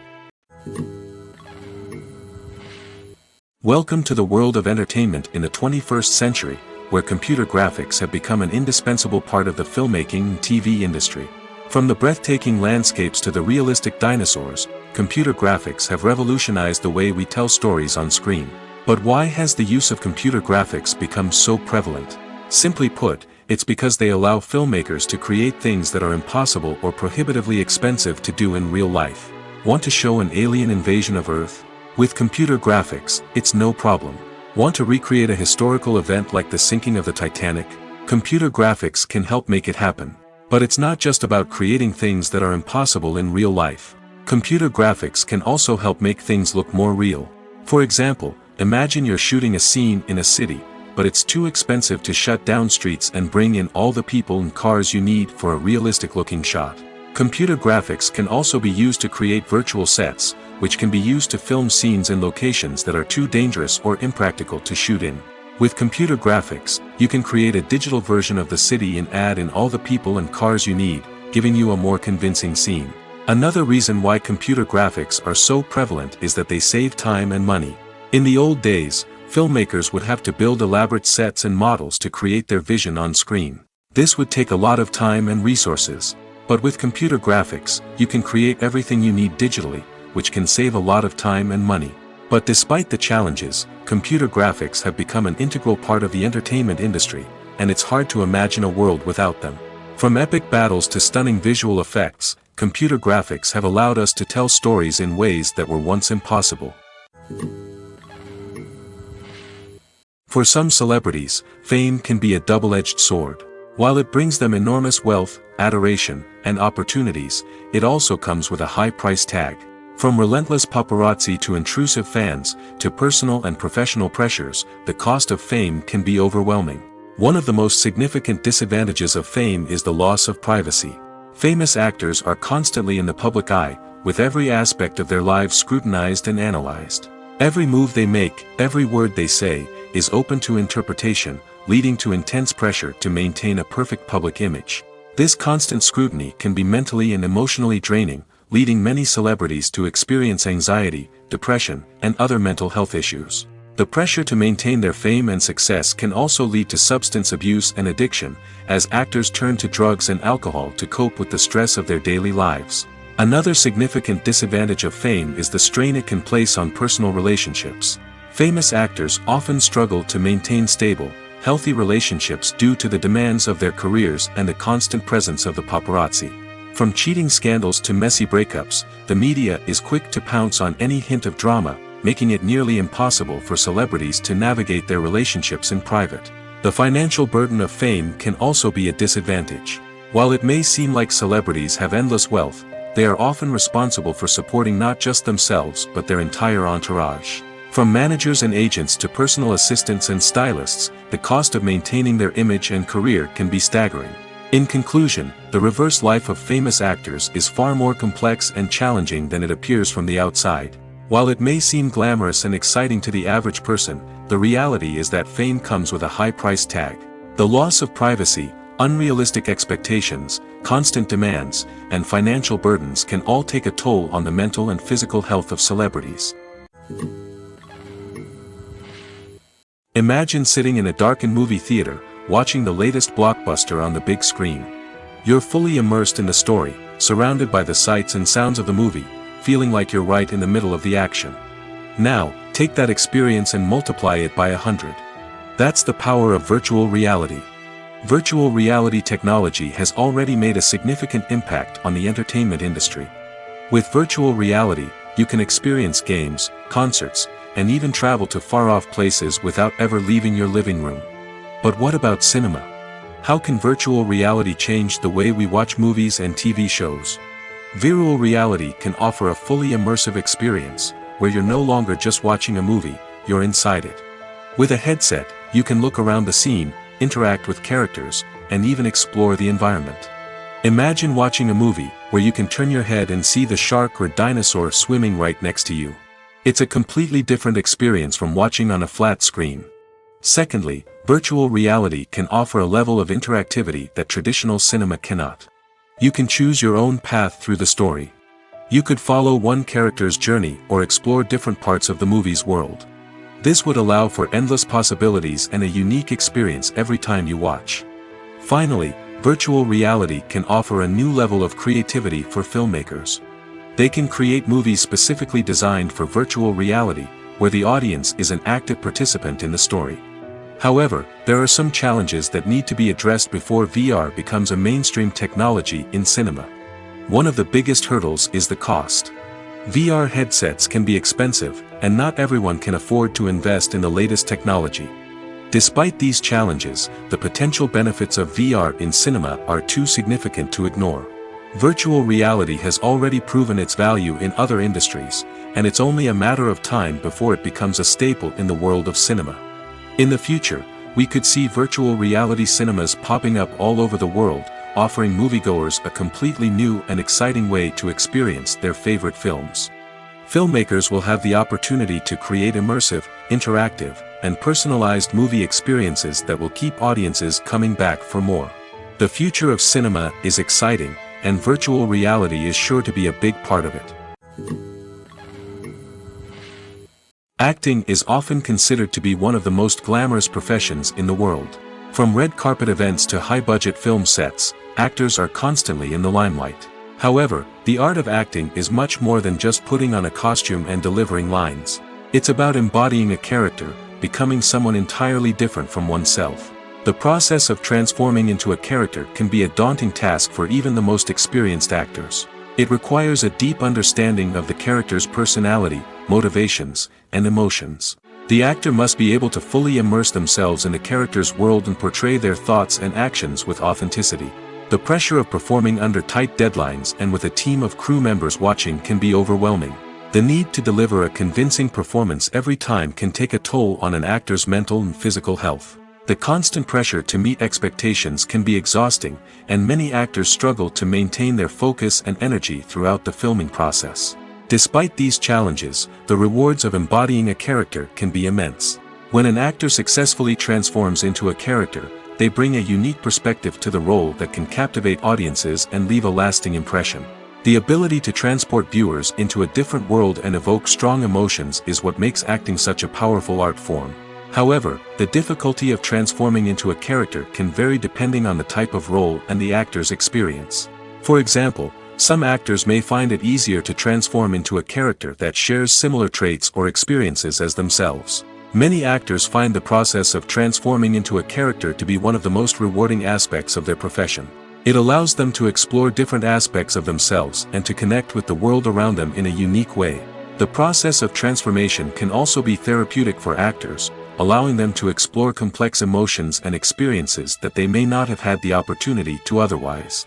Welcome to the world of entertainment in the 21st century, where computer graphics have become an indispensable part of the filmmaking and TV industry. From the breathtaking landscapes to the realistic dinosaurs, computer graphics have revolutionized the way we tell stories on screen. But why has the use of computer graphics become so prevalent? Simply put, it's because they allow filmmakers to create things that are impossible or prohibitively expensive to do in real life. Want to show an alien invasion of Earth? With computer graphics, it's no problem. Want to recreate a historical event like the sinking of the Titanic? Computer graphics can help make it happen. But it's not just about creating things that are impossible in real life. Computer graphics can also help make things look more real. For example, imagine you're shooting a scene in a city, but it's too expensive to shut down streets and bring in all the people and cars you need for a realistic-looking shot. Computer graphics can also be used to create virtual sets, which can be used to film scenes in locations that are too dangerous or impractical to shoot in. With computer graphics, you can create a digital version of the city and add in all the people and cars you need, giving you a more convincing scene. Another reason why computer graphics are so prevalent is that they save time and money. In the old days, filmmakers would have to build elaborate sets and models to create their vision on screen. This would take a lot of time and resources. But with computer graphics, you can create everything you need digitally, which can save a lot of time and money. But despite the challenges, computer graphics have become an integral part of the entertainment industry, and it's hard to imagine a world without them. From epic battles to stunning visual effects, computer graphics have allowed us to tell stories in ways that were once impossible. For some celebrities, fame can be a double-edged sword. While it brings them enormous wealth, adoration, and opportunities, it also comes with a high price tag. From relentless paparazzi to intrusive fans, to personal and professional pressures, the cost of fame can be overwhelming. One of the most significant disadvantages of fame is the loss of privacy. Famous actors are constantly in the public eye, with every aspect of their lives scrutinized and analyzed. Every move they make, every word they say, is open to interpretation, leading to intense pressure to maintain a perfect public image. This constant scrutiny can be mentally and emotionally draining, leading many celebrities to experience anxiety, depression, and other mental health issues. The pressure to maintain their fame and success can also lead to substance abuse and addiction, as actors turn to drugs and alcohol to cope with the stress of their daily lives. Another significant disadvantage of fame is the strain it can place on personal relationships. Famous actors often struggle to maintain stable, healthy relationships due to the demands of their careers and the constant presence of the paparazzi. From cheating scandals to messy breakups, the media is quick to pounce on any hint of drama, making it nearly impossible for celebrities to navigate their relationships in private. The financial burden of fame can also be a disadvantage. While it may seem like celebrities have endless wealth, they are often responsible for supporting not just themselves but their entire entourage. From managers and agents to personal assistants and stylists, the cost of maintaining their image and career can be staggering. In conclusion, the reverse life of famous actors is far more complex and challenging than it appears from the outside. While it may seem glamorous and exciting to the average person, the reality is that fame comes with a high price tag. The loss of privacy, unrealistic expectations, constant demands, and financial burdens can all take a toll on the mental and physical health of celebrities. Imagine sitting in a darkened movie theater, watching the latest blockbuster on the big screen. You're fully immersed in the story, surrounded by the sights and sounds of the movie, feeling like you're right in the middle of the action. Now, take that experience and multiply it by 100. That's the power of virtual reality. Virtual reality technology has already made a significant impact on the entertainment industry. With virtual reality, you can experience games, concerts, and even travel to far-off places without ever leaving your living room. But what about cinema? How can virtual reality change the way we watch movies and TV shows? Virtual reality can offer a fully immersive experience, where you're no longer just watching a movie, you're inside it. With a headset, you can look around the scene, interact with characters, and even explore the environment. Imagine watching a movie, where you can turn your head and see the shark or dinosaur swimming right next to you. It's a completely different experience from watching on a flat screen. Secondly, virtual reality can offer a level of interactivity that traditional cinema cannot. You can choose your own path through the story. You could follow one character's journey or explore different parts of the movie's world. This would allow for endless possibilities and a unique experience every time you watch. Finally, virtual reality can offer a new level of creativity for filmmakers. They can create movies specifically designed for virtual reality, where the audience is an active participant in the story. However, there are some challenges that need to be addressed before VR becomes a mainstream technology in cinema. One of the biggest hurdles is the cost. VR headsets can be expensive, and not everyone can afford to invest in the latest technology. Despite these challenges, the potential benefits of VR in cinema are too significant to ignore. Virtual reality has already proven its value in other industries, and it's only a matter of time before it becomes a staple in the world of cinema. In the future, we could see virtual reality cinemas popping up all over the world, offering moviegoers a completely new and exciting way to experience their favorite films. Filmmakers will have the opportunity to create immersive, interactive, and personalized movie experiences that will keep audiences coming back for more. The future of cinema is exciting, and virtual reality is sure to be a big part of it. Acting is often considered to be one of the most glamorous professions in the world. From red carpet events to high-budget film sets, actors are constantly in the limelight. However, the art of acting is much more than just putting on a costume and delivering lines. It's about embodying a character, becoming someone entirely different from oneself. The process of transforming into a character can be a daunting task for even the most experienced actors. It requires a deep understanding of the character's personality, motivations, and emotions. The actor must be able to fully immerse themselves in the character's world and portray their thoughts and actions with authenticity. The pressure of performing under tight deadlines and with a team of crew members watching can be overwhelming. The need to deliver a convincing performance every time can take a toll on an actor's mental and physical health. The constant pressure to meet expectations can be exhausting, and many actors struggle to maintain their focus and energy throughout the filming process. Despite these challenges, the rewards of embodying a character can be immense. When an actor successfully transforms into a character, they bring a unique perspective to the role that can captivate audiences and leave a lasting impression. The ability to transport viewers into a different world and evoke strong emotions is what makes acting such a powerful art form. However, the difficulty of transforming into a character can vary depending on the type of role and the actor's experience. For example, some actors may find it easier to transform into a character that shares similar traits or experiences as themselves. Many actors find the process of transforming into a character to be one of the most rewarding aspects of their profession. It allows them to explore different aspects of themselves and to connect with the world around them in a unique way. The process of transformation can also be therapeutic for actors, allowing them to explore complex emotions and experiences that they may not have had the opportunity to otherwise.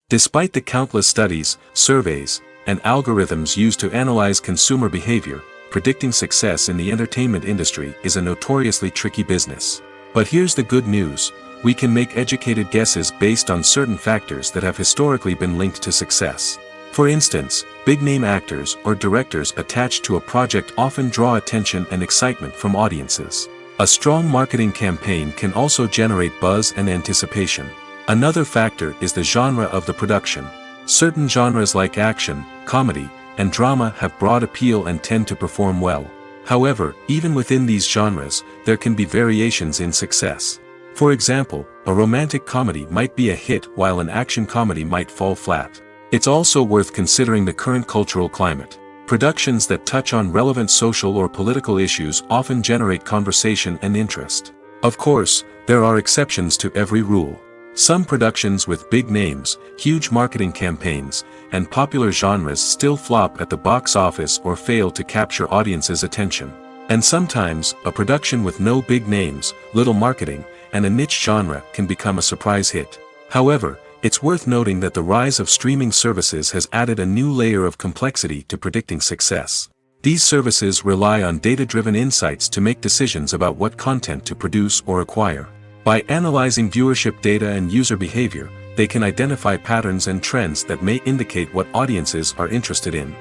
Despite the countless studies, surveys, and algorithms used to analyze consumer behavior, predicting success in the entertainment industry is a notoriously tricky business. But here's the good news: we can make educated guesses based on certain factors that have historically been linked to success. For instance, big-name actors or directors attached to a project often draw attention and excitement from audiences. A strong marketing campaign can also generate buzz and anticipation. Another factor is the genre of the production. Certain genres like action, comedy, and drama have broad appeal and tend to perform well. However, even within these genres, there can be variations in success. For example, a romantic comedy might be a hit while an action comedy might fall flat. It's also worth considering the current cultural climate. Productions that touch on relevant social or political issues often generate conversation and interest. Of course, there are exceptions to every rule. Some productions with big names, huge marketing campaigns, and popular genres still flop at the box office or fail to capture audiences' attention. And sometimes, a production with no big names, little marketing, and a niche genre can become a surprise hit. However, it's worth noting that the rise of streaming services has added a new layer of complexity to predicting success. These services rely on data-driven insights to make decisions about what content to produce or acquire. By analyzing viewership data and user behavior, they can identify patterns and trends that may indicate what audiences are interested in.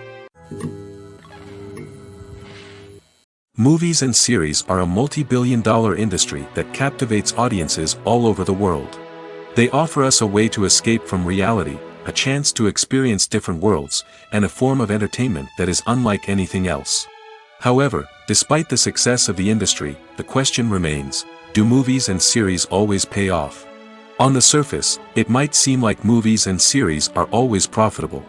Movies and series are a multi-billion-dollar industry that captivates audiences all over the world. They offer us a way to escape from reality, a chance to experience different worlds, and a form of entertainment that is unlike anything else. However, despite the success of the industry, the question remains, do movies and series always pay off? On the surface, it might seem like movies and series are always profitable.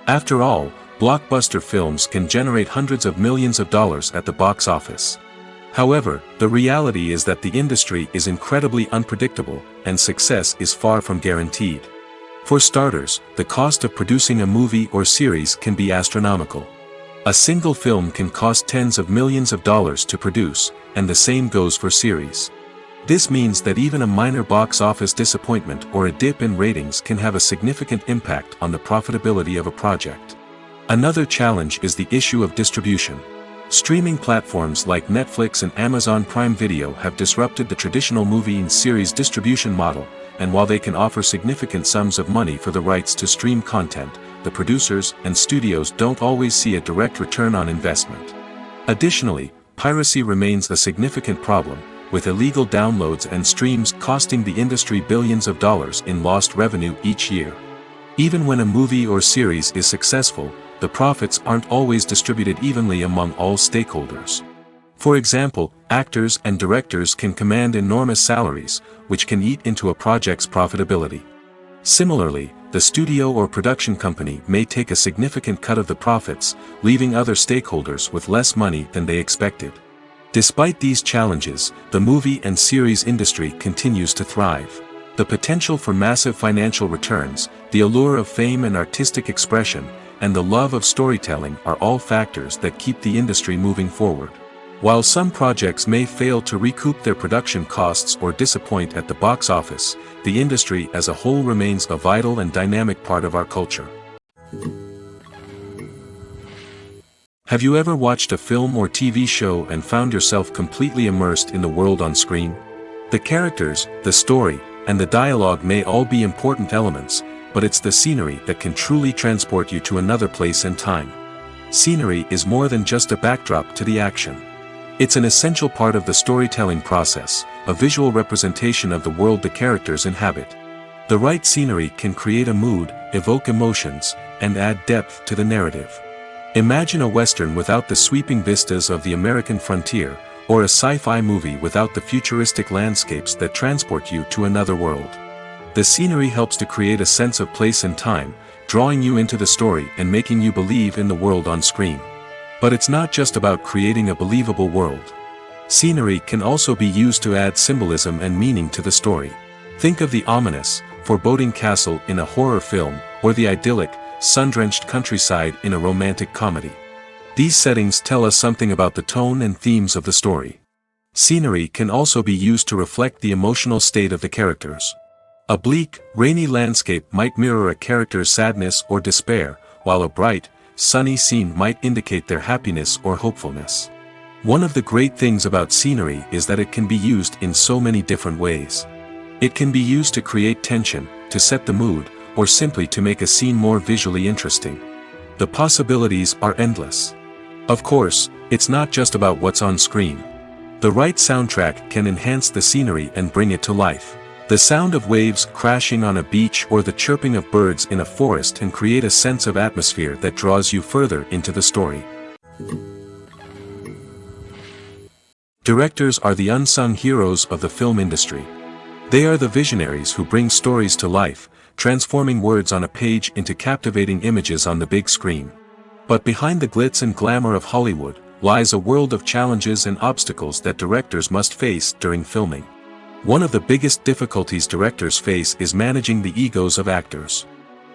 After all, blockbuster films can generate hundreds of millions of dollars at the box office. However, the reality is that the industry is incredibly unpredictable, and success is far from guaranteed. For starters, the cost of producing a movie or series can be astronomical. A single film can cost tens of millions of dollars to produce, and the same goes for series. This means that even a minor box office disappointment or a dip in ratings can have a significant impact on the profitability of a project. Another challenge is the issue of distribution. Streaming platforms like Netflix and Amazon Prime Video have disrupted the traditional movie and series distribution model, and while they can offer significant sums of money for the rights to stream content, the producers and studios don't always see a direct return on investment. Additionally, piracy remains a significant problem, with illegal downloads and streams costing the industry billions of dollars in lost revenue each year. Even when a movie or series is successful, the profits aren't always distributed evenly among all stakeholders. For example, actors and directors can command enormous salaries, which can eat into a project's profitability. Similarly, the studio or production company may take a significant cut of the profits, leaving other stakeholders with less money than they expected. Despite these challenges, the movie and series industry continues to thrive. The potential for massive financial returns, the allure of fame and artistic expression, and the love of storytelling are all factors that keep the industry moving forward. While some projects may fail to recoup their production costs or disappoint at the box office, the industry as a whole remains a vital and dynamic part of our culture. Have you ever watched a film or TV show and found yourself completely immersed in the world on screen? The characters, the story, and the dialogue may all be important elements, but it's the scenery that can truly transport you to another place and time. Scenery is more than just a backdrop to the action. It's an essential part of the storytelling process, a visual representation of the world the characters inhabit. The right scenery can create a mood, evoke emotions, and add depth to the narrative. Imagine a Western without the sweeping vistas of the American frontier, or a sci-fi movie without the futuristic landscapes that transport you to another world. The scenery helps to create a sense of place and time, drawing you into the story and making you believe in the world on screen. But it's not just about creating a believable world. Scenery can also be used to add symbolism and meaning to the story. Think of the ominous, foreboding castle in a horror film, or the idyllic, sun-drenched countryside in a romantic comedy. These settings tell us something about the tone and themes of the story. Scenery can also be used to reflect the emotional state of the characters. A bleak, rainy landscape might mirror a character's sadness or despair, while a bright, sunny scene might indicate their happiness or hopefulness. One of the great things about scenery is that it can be used in so many different ways. It can be used to create tension, to set the mood, or simply to make a scene more visually interesting. The possibilities are endless. Of course, it's not just about what's on screen. The right soundtrack can enhance the scenery and bring it to life. The sound of waves crashing on a beach or the chirping of birds in a forest can create a sense of atmosphere that draws you further into the story. Directors are the unsung heroes of the film industry. They are the visionaries who bring stories to life, transforming words on a page into captivating images on the big screen. But behind the glitz and glamour of Hollywood lies a world of challenges and obstacles that directors must face during filming. One of the biggest difficulties directors face is managing the egos of actors.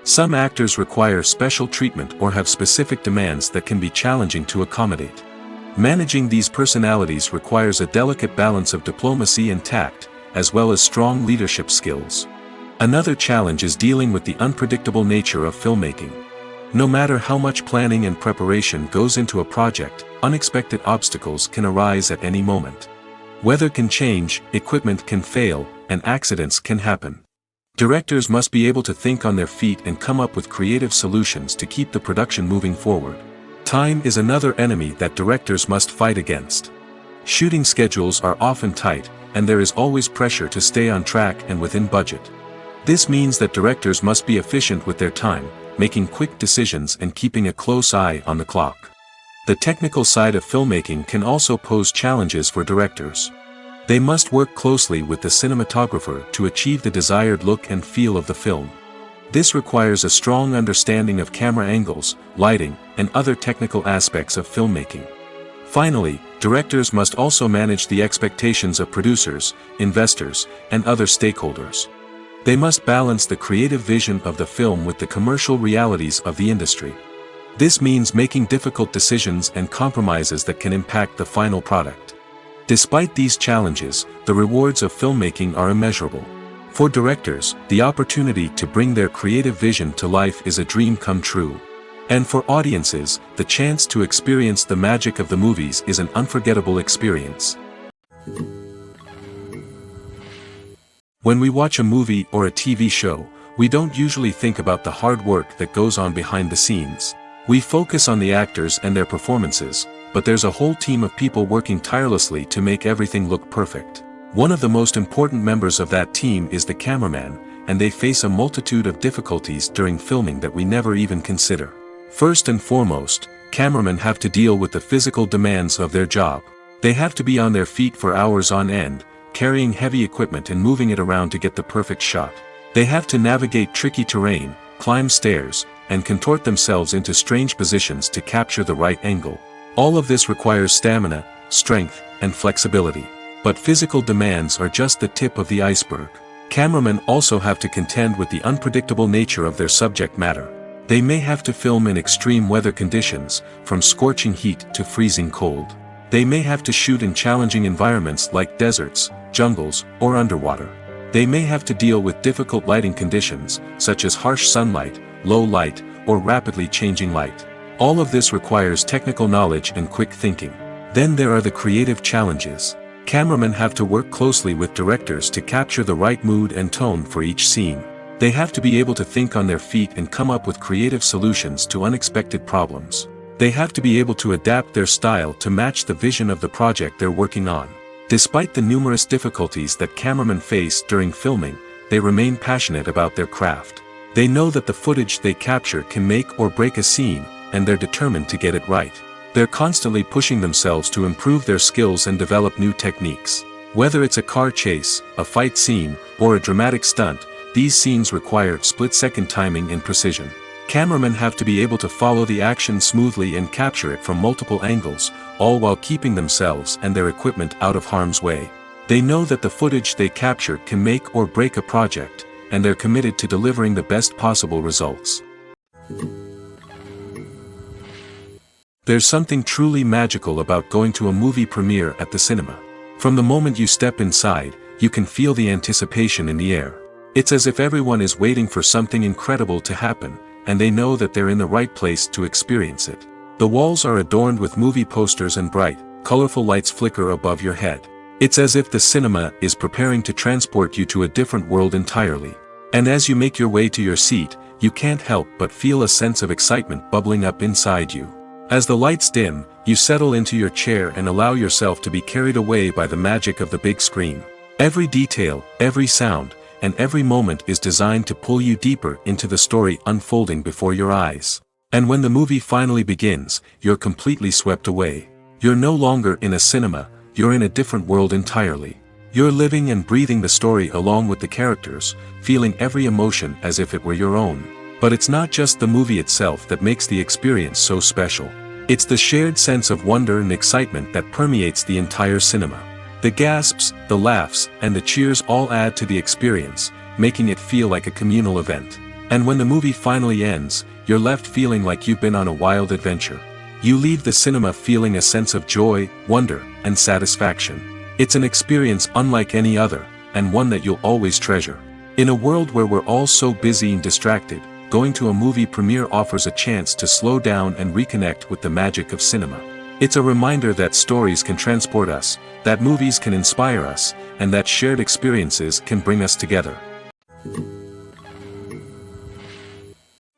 Some actors require special treatment or have specific demands that can be challenging to accommodate. Managing these personalities requires a delicate balance of diplomacy and tact, as well as strong leadership skills. Another challenge is dealing with the unpredictable nature of filmmaking. No matter how much planning and preparation goes into a project, unexpected obstacles can arise at any moment. Weather can change, equipment can fail, and accidents can happen. Directors must be able to think on their feet and come up with creative solutions to keep the production moving forward. Time is another enemy that directors must fight against. Shooting schedules are often tight, and there is always pressure to stay on track and within budget. This means that directors must be efficient with their time, making quick decisions and keeping a close eye on the clock. The technical side of filmmaking can also pose challenges for directors. They must work closely with the cinematographer to achieve the desired look and feel of the film. This requires a strong understanding of camera angles, lighting, and other technical aspects of filmmaking. Finally, directors must also manage the expectations of producers, investors, and other stakeholders. They must balance the creative vision of the film with the commercial realities of the industry. This means making difficult decisions and compromises that can impact the final product. Despite these challenges, the rewards of filmmaking are immeasurable. For directors, the opportunity to bring their creative vision to life is a dream come true. And for audiences, the chance to experience the magic of the movies is an unforgettable experience. When we watch a movie or a TV show, we don't usually think about the hard work that goes on behind the scenes. We focus on the actors and their performances, but there's a whole team of people working tirelessly to make everything look perfect. One of the most important members of that team is the cameraman, and they face a multitude of difficulties during filming that we never even consider. First and foremost, cameramen have to deal with the physical demands of their job. They have to be on their feet for hours on end, carrying heavy equipment and moving it around to get the perfect shot. They have to navigate tricky terrain, climb stairs, and contort themselves into strange positions to capture the right angle. All of this requires stamina, strength, and flexibility. But physical demands are just the tip of the iceberg. Cameramen also have to contend with the unpredictable nature of their subject matter. They may have to film in extreme weather conditions, from scorching heat to freezing cold. They may have to shoot in challenging environments like deserts, jungles, or underwater. They may have to deal with difficult lighting conditions, such as harsh sunlight, low light, or rapidly changing light. All of this requires technical knowledge and quick thinking. Then there are the creative challenges. Cameramen have to work closely with directors to capture the right mood and tone for each scene. They have to be able to think on their feet and come up with creative solutions to unexpected problems. They have to be able to adapt their style to match the vision of the project they're working on. Despite the numerous difficulties that cameramen face during filming, they remain passionate about their craft. They know that the footage they capture can make or break a scene, and they're determined to get it right. They're constantly pushing themselves to improve their skills and develop new techniques. Whether it's a car chase, a fight scene, or a dramatic stunt, these scenes require split-second timing and precision. Cameramen have to be able to follow the action smoothly and capture it from multiple angles, all while keeping themselves and their equipment out of harm's way. They know that the footage they capture can make or break a project, and they're committed to delivering the best possible results. There's something truly magical about going to a movie premiere at the cinema. From the moment you step inside, you can feel the anticipation in the air. It's as if everyone is waiting for something incredible to happen, and they know that they're in the right place to experience it. The walls are adorned with movie posters and bright, colorful lights flicker above your head. It's as if the cinema is preparing to transport you to a different world entirely. And as you make your way to your seat, you can't help but feel a sense of excitement bubbling up inside you. As the lights dim, you settle into your chair and allow yourself to be carried away by the magic of the big screen. Every detail, every sound, and every moment is designed to pull you deeper into the story unfolding before your eyes. And when the movie finally begins, you're completely swept away. You're no longer in a cinema, you're in a different world entirely. You're living and breathing the story along with the characters, feeling every emotion as if it were your own. But it's not just the movie itself that makes the experience so special. It's the shared sense of wonder and excitement that permeates the entire cinema. The gasps, the laughs, and the cheers all add to the experience, making it feel like a communal event. And when the movie finally ends, you're left feeling like you've been on a wild adventure. You leave the cinema feeling a sense of joy, wonder, and satisfaction. It's an experience unlike any other, and one that you'll always treasure. In a world where we're all so busy and distracted, going to a movie premiere offers a chance to slow down and reconnect with the magic of cinema. It's a reminder that stories can transport us, that movies can inspire us, and that shared experiences can bring us together.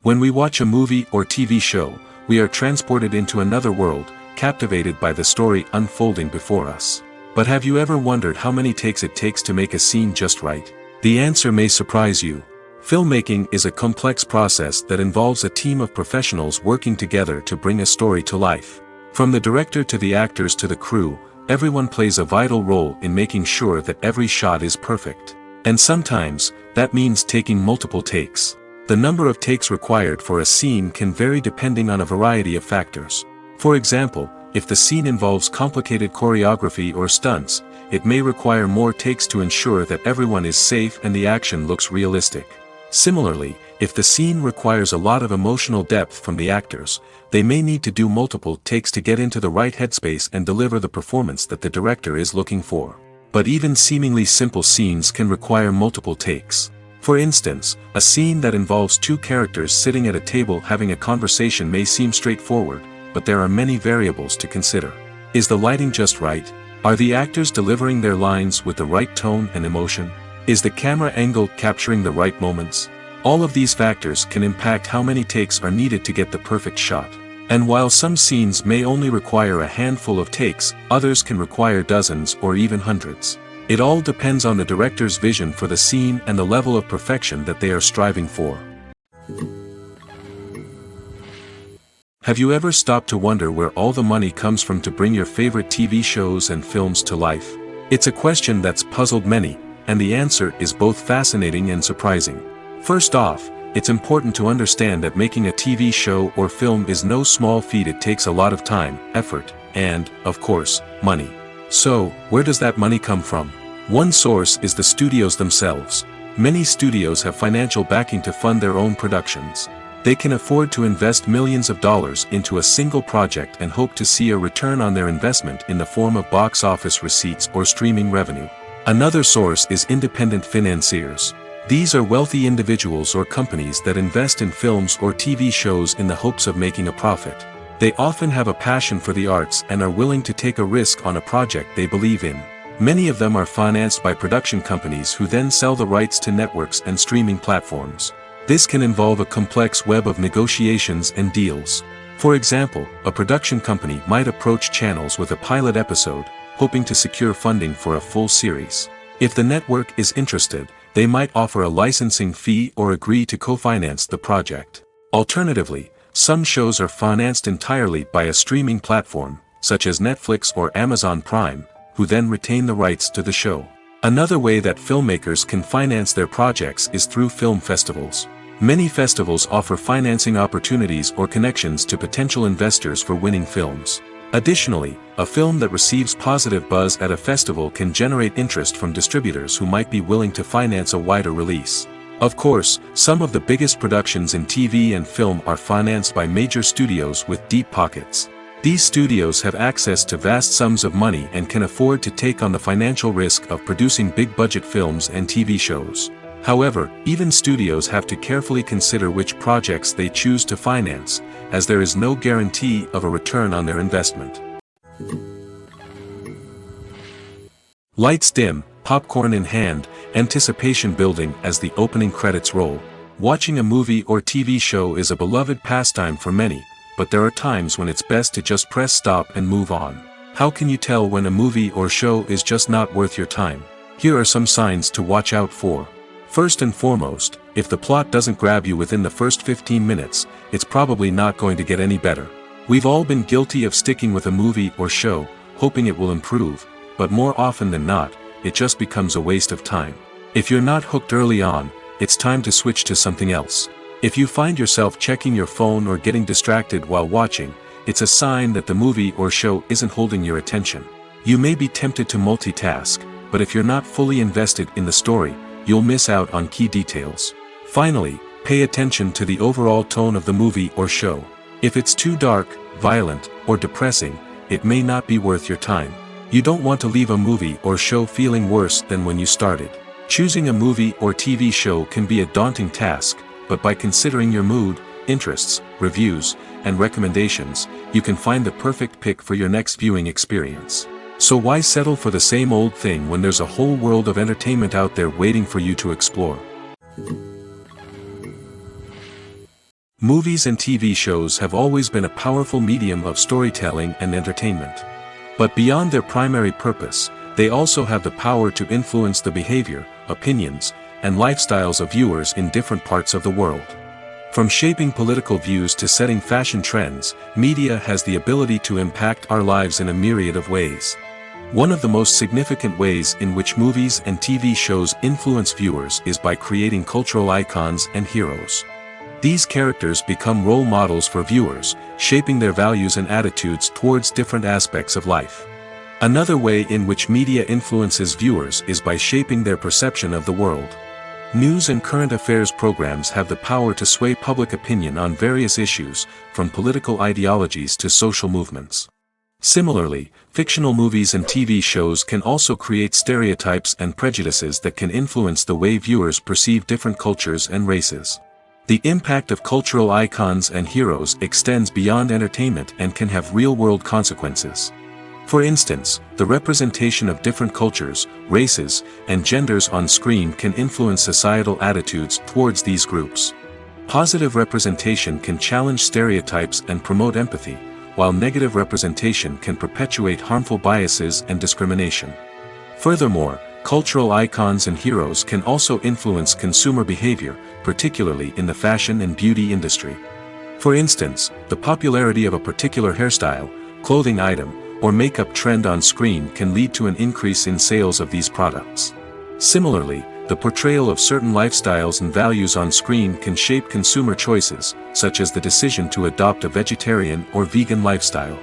When we watch a movie or TV show, we are transported into another world, captivated by the story unfolding before us. But have you ever wondered how many takes it takes to make a scene just right? The answer may surprise you. Filmmaking is a complex process that involves a team of professionals working together to bring a story to life. From the director to the actors to the crew, everyone plays a vital role in making sure that every shot is perfect. And sometimes, that means taking multiple takes. The number of takes required for a scene can vary depending on a variety of factors. For example, if the scene involves complicated choreography or stunts, it may require more takes to ensure that everyone is safe and the action looks realistic. Similarly, if the scene requires a lot of emotional depth from the actors, they may need to do multiple takes to get into the right headspace and deliver the performance that the director is looking for. But even seemingly simple scenes can require multiple takes. For instance, a scene that involves two characters sitting at a table having a conversation may seem straightforward, but there are many variables to consider. Is the lighting just right? Are the actors delivering their lines with the right tone and emotion? Is the camera angle capturing the right moments? All of these factors can impact how many takes are needed to get the perfect shot. And while some scenes may only require a handful of takes, others can require dozens or even hundreds. It all depends on the director's vision for the scene and the level of perfection that they are striving for. Have you ever stopped to wonder where all the money comes from to bring your favorite TV shows and films to life? It's a question that's puzzled many, and the answer is both fascinating and surprising. First off, it's important to understand that making a TV show or film is no small feat. It takes a lot of time, effort, and, of course, money. So, where does that money come from? One source is the studios themselves. Many studios have financial backing to fund their own productions. They can afford to invest millions of dollars into a single project and hope to see a return on their investment in the form of box office receipts or streaming revenue. Another source is independent financiers. These are wealthy individuals or companies that invest in films or TV shows in the hopes of making a profit. They often have a passion for the arts and are willing to take a risk on a project they believe in. Many of them are financed by production companies who then sell the rights to networks and streaming platforms. This can involve a complex web of negotiations and deals. For example, a production company might approach channels with a pilot episode, hoping to secure funding for a full series. If the network is interested, they might offer a licensing fee or agree to co-finance the project. Alternatively, some shows are financed entirely by a streaming platform, such as Netflix or Amazon Prime, who then retain the rights to the show. Another way that filmmakers can finance their projects is through film festivals. Many festivals offer financing opportunities or connections to potential investors for winning films. Additionally, a film that receives positive buzz at a festival can generate interest from distributors who might be willing to finance a wider release. Of course, some of the biggest productions in TV and film are financed by major studios with deep pockets. These studios have access to vast sums of money and can afford to take on the financial risk of producing big-budget films and TV shows. However, even studios have to carefully consider which projects they choose to finance, as there is no guarantee of a return on their investment. Lights dim, popcorn in hand, anticipation building as the opening credits roll. Watching a movie or TV show is a beloved pastime for many, but there are times when it's best to just press stop and move on. How can you tell when a movie or show is just not worth your time? Here are some signs to watch out for. First and foremost, if the plot doesn't grab you within the first 15 minutes, it's probably not going to get any better. We've all been guilty of sticking with a movie or show, hoping it will improve, but more often than not, it just becomes a waste of time. If you're not hooked early on, it's time to switch to something else. If you find yourself checking your phone or getting distracted while watching, it's a sign that the movie or show isn't holding your attention. You may be tempted to multitask, but if you're not fully invested in the story, you'll miss out on key details. Finally, pay attention to the overall tone of the movie or show. If it's too dark, violent, or depressing, it may not be worth your time. You don't want to leave a movie or show feeling worse than when you started. Choosing a movie or TV show can be a daunting task, but by considering your mood, interests, reviews, and recommendations, you can find the perfect pick for your next viewing experience. So why settle for the same old thing when there's a whole world of entertainment out there waiting for you to explore? Movies and TV shows have always been a powerful medium of storytelling and entertainment. But beyond their primary purpose, they also have the power to influence the behavior, opinions, and lifestyles of viewers in different parts of the world. From shaping political views to setting fashion trends, media has the ability to impact our lives in a myriad of ways. One of the most significant ways in which movies and TV shows influence viewers is by creating cultural icons and heroes. These characters become role models for viewers, shaping their values and attitudes towards different aspects of life. Another way in which media influences viewers is by shaping their perception of the world. News and current affairs programs have the power to sway public opinion on various issues, from political ideologies to social movements. Similarly, fictional movies and TV shows can also create stereotypes and prejudices that can influence the way viewers perceive different cultures and races. The impact of cultural icons and heroes extends beyond entertainment and can have real-world consequences. For instance, the representation of different cultures, races, and genders on screen can influence societal attitudes towards these groups. Positive representation can challenge stereotypes and promote empathy, while negative representation can perpetuate harmful biases and discrimination. Furthermore, cultural icons and heroes can also influence consumer behavior, particularly in the fashion and beauty industry. For instance, the popularity of a particular hairstyle, clothing item, or makeup trend on screen can lead to an increase in sales of these products. Similarly, the portrayal of certain lifestyles and values on screen can shape consumer choices, such as the decision to adopt a vegetarian or vegan lifestyle.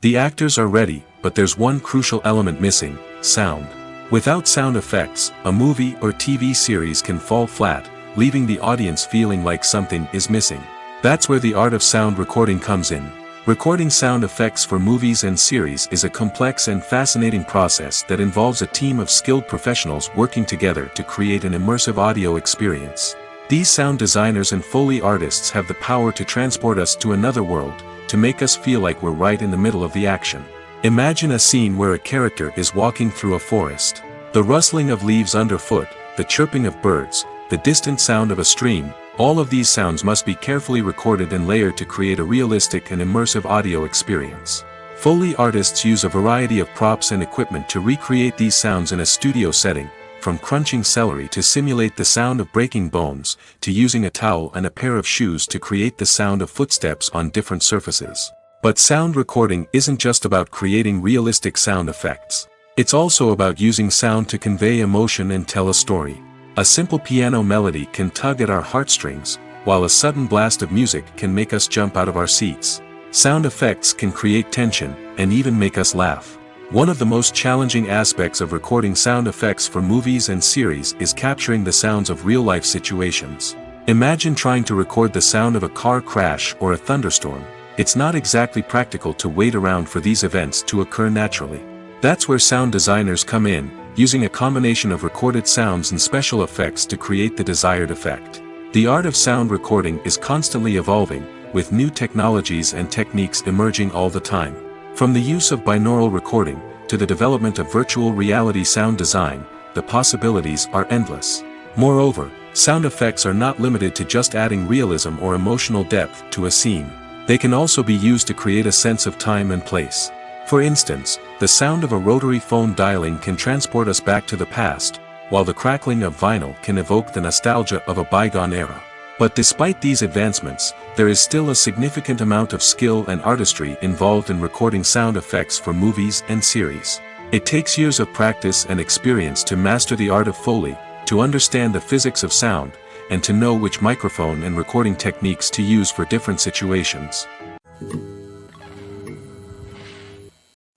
The actors are ready, but there's one crucial element missing: sound. Without sound effects, a movie or TV series can fall flat, leaving the audience feeling like something is missing. That's where the art of sound recording comes in. Recording sound effects for movies and series is a complex and fascinating process that involves a team of skilled professionals working together to create an immersive audio experience. These sound designers and Foley artists have the power to transport us to another world, to make us feel like we're right in the middle of the action. Imagine a scene where a character is walking through a forest. The rustling of leaves underfoot, the chirping of birds, the distant sound of a stream, all of these sounds must be carefully recorded and layered to create a realistic and immersive audio experience. Foley artists use a variety of props and equipment to recreate these sounds in a studio setting, from crunching celery to simulate the sound of breaking bones, to using a towel and a pair of shoes to create the sound of footsteps on different surfaces. But sound recording isn't just about creating realistic sound effects. It's also about using sound to convey emotion and tell a story. A simple piano melody can tug at our heartstrings, while a sudden blast of music can make us jump out of our seats. Sound effects can create tension, and even make us laugh. One of the most challenging aspects of recording sound effects for movies and series is capturing the sounds of real-life situations. Imagine trying to record the sound of a car crash or a thunderstorm. It's not exactly practical to wait around for these events to occur naturally. That's where sound designers come in, using a combination of recorded sounds and special effects to create the desired effect. The art of sound recording is constantly evolving, with new technologies and techniques emerging all the time. From the use of binaural recording, to the development of virtual reality sound design, the possibilities are endless. Moreover, sound effects are not limited to just adding realism or emotional depth to a scene. They can also be used to create a sense of time and place. For instance, the sound of a rotary phone dialing can transport us back to the past, while the crackling of vinyl can evoke the nostalgia of a bygone era. But despite these advancements, there is still a significant amount of skill and artistry involved in recording sound effects for movies and series. It takes years of practice and experience to master the art of Foley, to understand the physics of sound, and to know which microphone and recording techniques to use for different situations.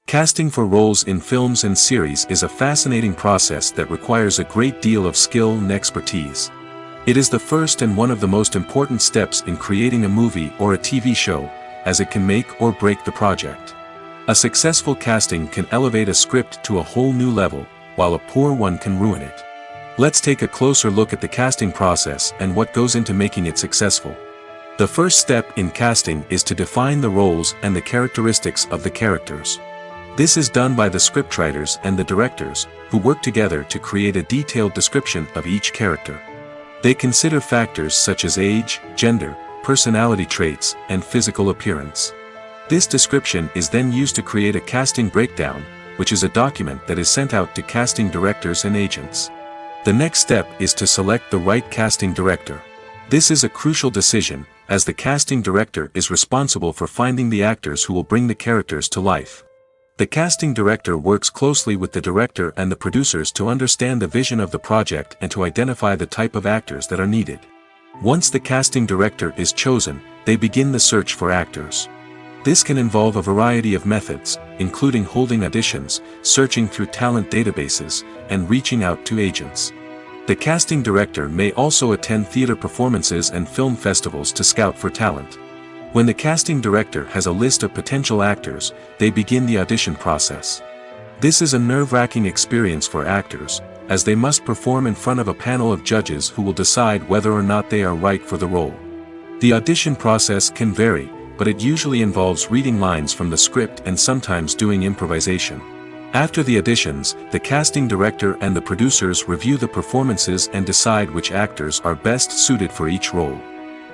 Casting for roles in films and series is a fascinating process that requires a great deal of skill and expertise. It is the first and one of the most important steps in creating a movie or a TV show, as it can make or break the project. A successful casting can elevate a script to a whole new level, while a poor one can ruin it. Let's take a closer look at the casting process and what goes into making it successful. The first step in casting is to define the roles and the characteristics of the characters. This is done by the scriptwriters and the directors, who work together to create a detailed description of each character. They consider factors such as age, gender, personality traits, and physical appearance. This description is then used to create a casting breakdown, which is a document that is sent out to casting directors and agents. The next step is to select the right casting director. This is a crucial decision, as the casting director is responsible for finding the actors who will bring the characters to life. The casting director works closely with the director and the producers to understand the vision of the project and to identify the type of actors that are needed. Once the casting director is chosen, they begin the search for actors. This can involve a variety of methods, including holding auditions, searching through talent databases, and reaching out to agents. The casting director may also attend theater performances and film festivals to scout for talent. When the casting director has a list of potential actors, they begin the audition process. This is a nerve-wracking experience for actors, as they must perform in front of a panel of judges who will decide whether or not they are right for the role. The audition process can vary, but it usually involves reading lines from the script and sometimes doing improvisation. After the auditions, the casting director and the producers review the performances and decide which actors are best suited for each role.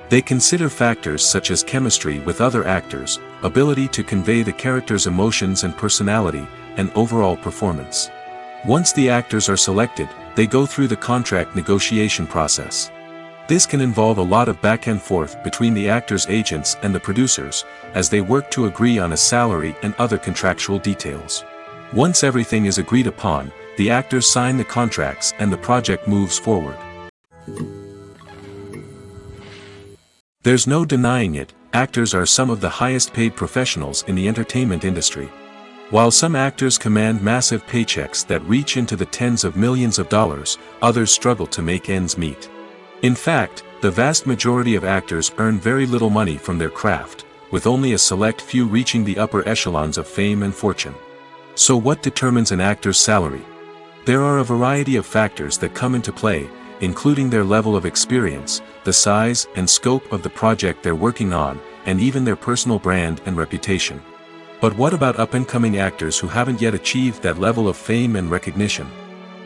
They consider factors such as chemistry with other actors, ability to convey the character's emotions and personality, and overall performance. Once the actors are selected, they go through the contract negotiation process. This can involve a lot of back and forth between the actors' agents and the producers, as they work to agree on a salary and other contractual details. Once everything is agreed upon, the actors sign the contracts and the project moves forward. There's no denying it, actors are some of the highest paid professionals in the entertainment industry. While some actors command massive paychecks that reach into the tens of millions of dollars, others struggle to make ends meet. In fact, the vast majority of actors earn very little money from their craft, with only a select few reaching the upper echelons of fame and fortune. So what determines an actor's salary? There are a variety of factors that come into play, including their level of experience, the size and scope of the project they're working on, and even their personal brand and reputation. But what about up-and-coming actors who haven't yet achieved that level of fame and recognition?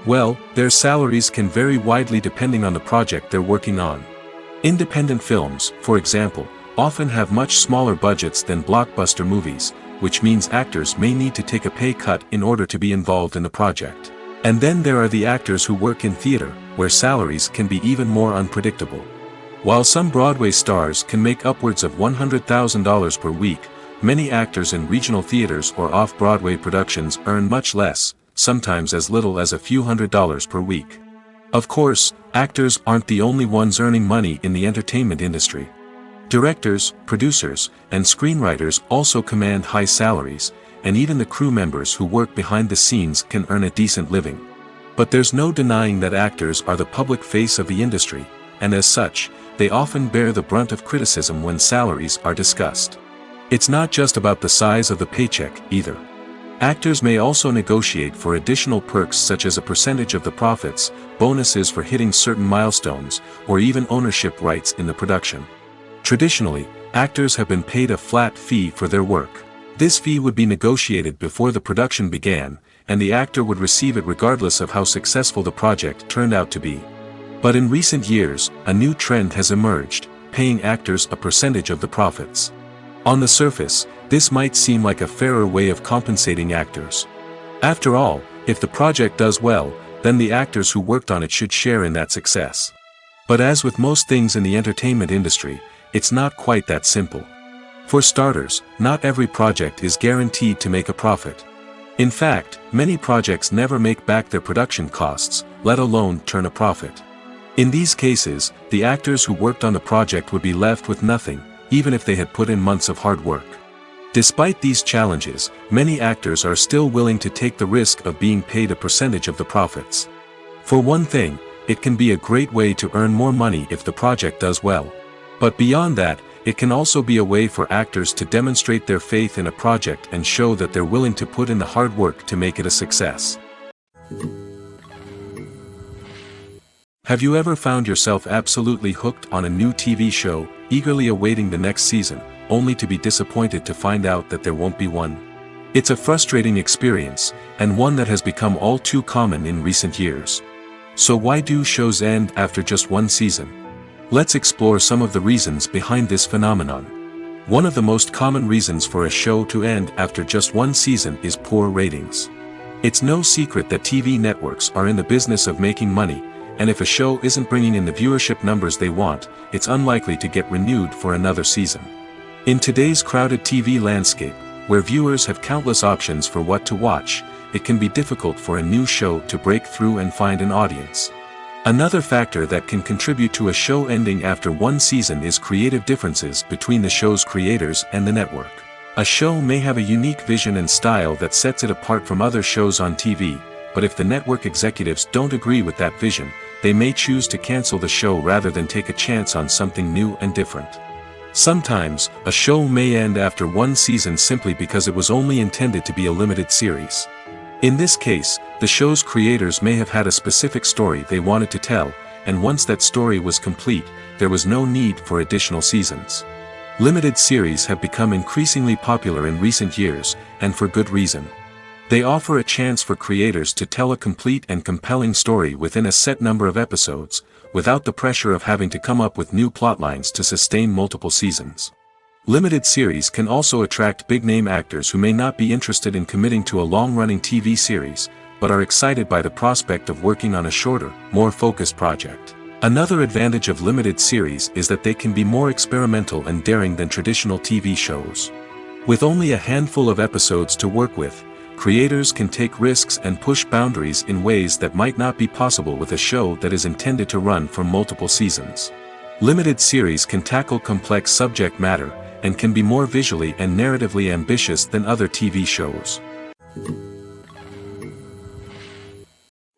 Well, their salaries can vary widely depending on the project they're working on. Independent films, for example, often have much smaller budgets than blockbuster movies, which means actors may need to take a pay cut in order to be involved in the project. And then there are the actors who work in theater, where salaries can be even more unpredictable. While some Broadway stars can make upwards of $100,000 per week, many actors in regional theaters or off-Broadway productions earn much less, sometimes as little as a few $100s per week. Of course, actors aren't the only ones earning money in the entertainment industry. Directors, producers, and screenwriters also command high salaries, and even the crew members who work behind the scenes can earn a decent living. But there's no denying that actors are the public face of the industry, and as such, they often bear the brunt of criticism when salaries are discussed. It's not just about the size of the paycheck, either. Actors may also negotiate for additional perks such as a percentage of the profits, bonuses for hitting certain milestones, or even ownership rights in the production. Traditionally, actors have been paid a flat fee for their work. This fee would be negotiated before the production began, and the actor would receive it regardless of how successful the project turned out to be. But in recent years, a new trend has emerged, paying actors a percentage of the profits. On the surface, this might seem like a fairer way of compensating actors. After all, if the project does well, then the actors who worked on it should share in that success. But as with most things in the entertainment industry, it's not quite that simple. For starters, not every project is guaranteed to make a profit. In fact, many projects never make back their production costs, let alone turn a profit. In these cases, the actors who worked on the project would be left with nothing, even if they had put in months of hard work. Despite these challenges, many actors are still willing to take the risk of being paid a percentage of the profits. For one thing, it can be a great way to earn more money if the project does well. But beyond that, it can also be a way for actors to demonstrate their faith in a project and show that they're willing to put in the hard work to make it a success. Have you ever found yourself absolutely hooked on a new TV show, eagerly awaiting the next season, only to be disappointed to find out that there won't be one? It's a frustrating experience, and one that has become all too common in recent years. So why do shows end after just one season? Let's explore some of the reasons behind this phenomenon. One of the most common reasons for a show to end after just one season is poor ratings. It's no secret that TV networks are in the business of making money, and if a show isn't bringing in the viewership numbers they want, it's unlikely to get renewed for another season. In today's crowded TV landscape, where viewers have countless options for what to watch, it can be difficult for a new show to break through and find an audience. Another factor that can contribute to a show ending after one season is creative differences between the show's creators and the network. A show may have a unique vision and style that sets it apart from other shows on TV, but if the network executives don't agree with that vision, they may choose to cancel the show rather than take a chance on something new and different. Sometimes, a show may end after one season simply because it was only intended to be a limited series. In this case, the show's creators may have had a specific story they wanted to tell, and once that story was complete, there was no need for additional seasons. Limited series have become increasingly popular in recent years, and for good reason. They offer a chance for creators to tell a complete and compelling story within a set number of episodes, without the pressure of having to come up with new plotlines to sustain multiple seasons. Limited series can also attract big-name actors who may not be interested in committing to a long-running TV series, but are excited by the prospect of working on a shorter, more focused project. Another advantage of limited series is that they can be more experimental and daring than traditional TV shows. With only a handful of episodes to work with, creators can take risks and push boundaries in ways that might not be possible with a show that is intended to run for multiple seasons. Limited series can tackle complex subject matter, and can be more visually and narratively ambitious than other TV shows.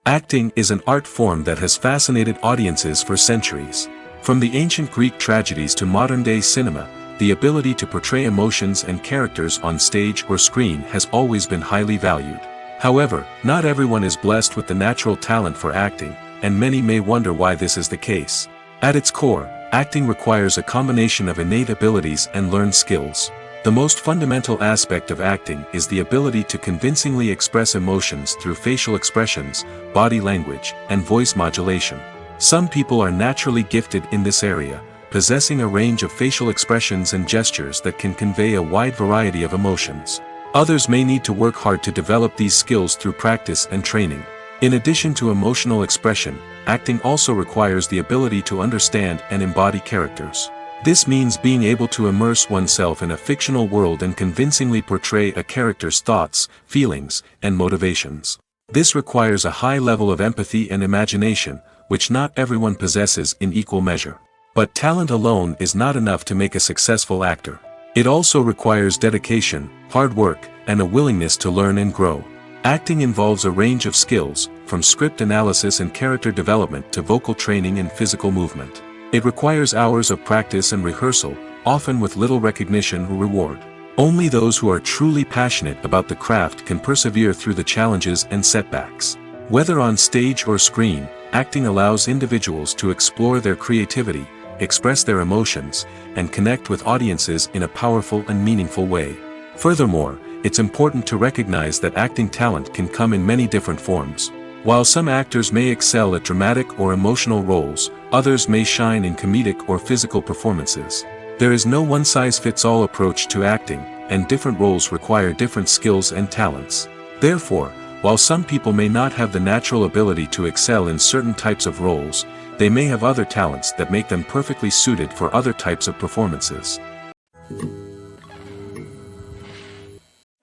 Acting is an art form that has fascinated audiences for centuries. From the ancient Greek tragedies to modern-day cinema, the ability to portray emotions and characters on stage or screen has always been highly valued. However, not everyone is blessed with the natural talent for acting, and many may wonder why this is the case. At its core, acting requires a combination of innate abilities and learned skills. The most fundamental aspect of acting is the ability to convincingly express emotions through facial expressions, body language, and voice modulation. Some people are naturally gifted in this area, possessing a range of facial expressions and gestures that can convey a wide variety of emotions. Others may need to work hard to develop these skills through practice and training. In addition to emotional expression, acting also requires the ability to understand and embody characters. This means being able to immerse oneself in a fictional world and convincingly portray a character's thoughts, feelings, and motivations. This requires a high level of empathy and imagination, which not everyone possesses in equal measure. But talent alone is not enough to make a successful actor. It also requires dedication, hard work, and a willingness to learn and grow. Acting involves a range of skills, from script analysis and character development to vocal training and physical movement. It requires hours of practice and rehearsal, often with little recognition or reward. Only those who are truly passionate about the craft can persevere through the challenges and setbacks. Whether on stage or screen, acting allows individuals to explore their creativity, express their emotions, and connect with audiences in a powerful and meaningful way. Furthermore, it's important to recognize that acting talent can come in many different forms. While some actors may excel at dramatic or emotional roles, others may shine in comedic or physical performances. There is no one-size-fits-all approach to acting, and different roles require different skills and talents. Therefore, while some people may not have the natural ability to excel in certain types of roles, they may have other talents that make them perfectly suited for other types of performances.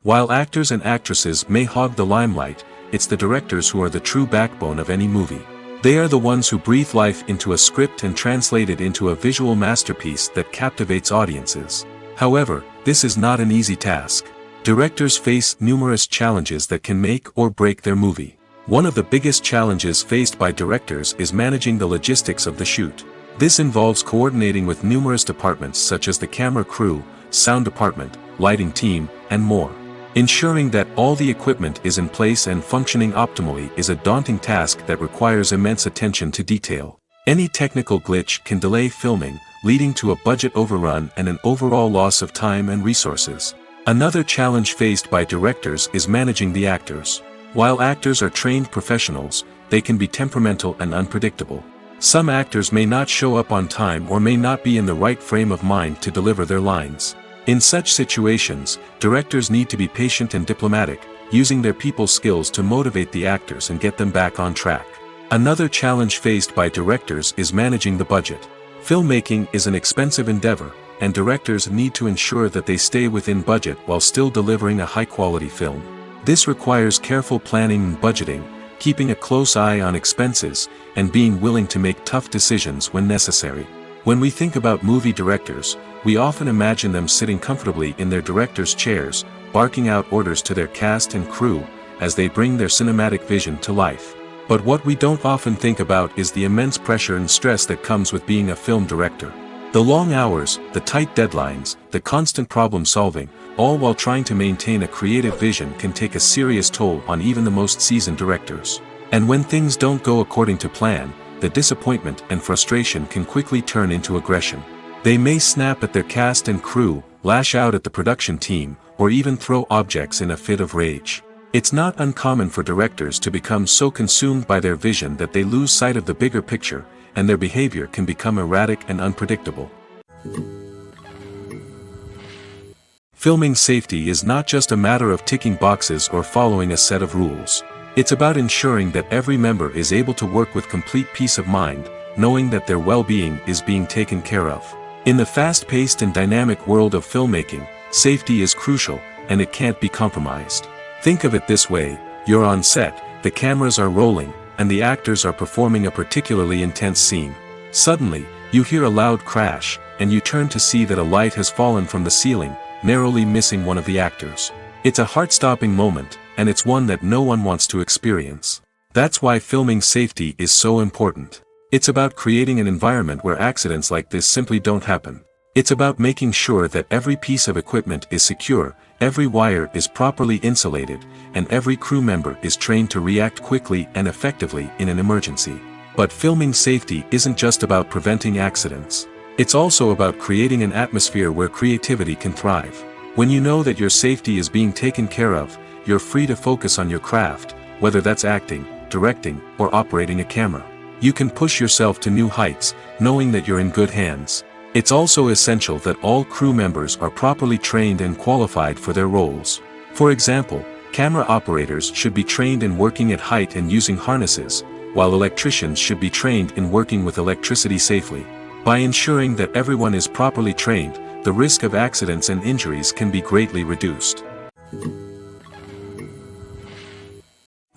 While actors and actresses may hog the limelight, it's the directors who are the true backbone of any movie. They are the ones who breathe life into a script and translate it into a visual masterpiece that captivates audiences. However, this is not an easy task. Directors face numerous challenges that can make or break their movie. One of the biggest challenges faced by directors is managing the logistics of the shoot. This involves coordinating with numerous departments such as the camera crew, sound department, lighting team, and more. Ensuring that all the equipment is in place and functioning optimally is a daunting task that requires immense attention to detail. Any technical glitch can delay filming, leading to a budget overrun and an overall loss of time and resources. Another challenge faced by directors is managing the actors. While actors are trained professionals, they can be temperamental and unpredictable. Some actors may not show up on time or may not be in the right frame of mind to deliver their lines. In such situations, directors need to be patient and diplomatic, using their people skills to motivate the actors and get them back on track. Another challenge faced by directors is managing the budget. Filmmaking is an expensive endeavor, and directors need to ensure that they stay within budget while still delivering a high-quality film. This requires careful planning and budgeting, keeping a close eye on expenses, and being willing to make tough decisions when necessary. When we think about movie directors, we often imagine them sitting comfortably in their director's chairs, barking out orders to their cast and crew, as they bring their cinematic vision to life. But what we don't often think about is the immense pressure and stress that comes with being a film director. The long hours, the tight deadlines, the constant problem-solving, all while trying to maintain a creative vision can take a serious toll on even the most seasoned directors. And when things don't go according to plan, the disappointment and frustration can quickly turn into aggression. They may snap at their cast and crew, lash out at the production team, or even throw objects in a fit of rage. It's not uncommon for directors to become so consumed by their vision that they lose sight of the bigger picture, and their behavior can become erratic and unpredictable. Filming safety is not just a matter of ticking boxes or following a set of rules. It's about ensuring that every member is able to work with complete peace of mind, knowing that their well-being is being taken care of. In the fast-paced and dynamic world of filmmaking, safety is crucial, and it can't be compromised. Think of it this way: you're on set, the cameras are rolling, and the actors are performing a particularly intense scene. Suddenly, you hear a loud crash, and you turn to see that a light has fallen from the ceiling, narrowly missing one of the actors. It's a heart-stopping moment, and it's one that no one wants to experience. That's why filming safety is so important. It's about creating an environment where accidents like this simply don't happen. It's about making sure that every piece of equipment is secure, every wire is properly insulated, and every crew member is trained to react quickly and effectively in an emergency. But filming safety isn't just about preventing accidents. It's also about creating an atmosphere where creativity can thrive. When you know that your safety is being taken care of, you're free to focus on your craft, whether that's acting, directing, or operating a camera. You can push yourself to new heights, knowing that you're in good hands. It's also essential that all crew members are properly trained and qualified for their roles. For example, camera operators should be trained in working at height and using harnesses, while electricians should be trained in working with electricity safely. By ensuring that everyone is properly trained, the risk of accidents and injuries can be greatly reduced.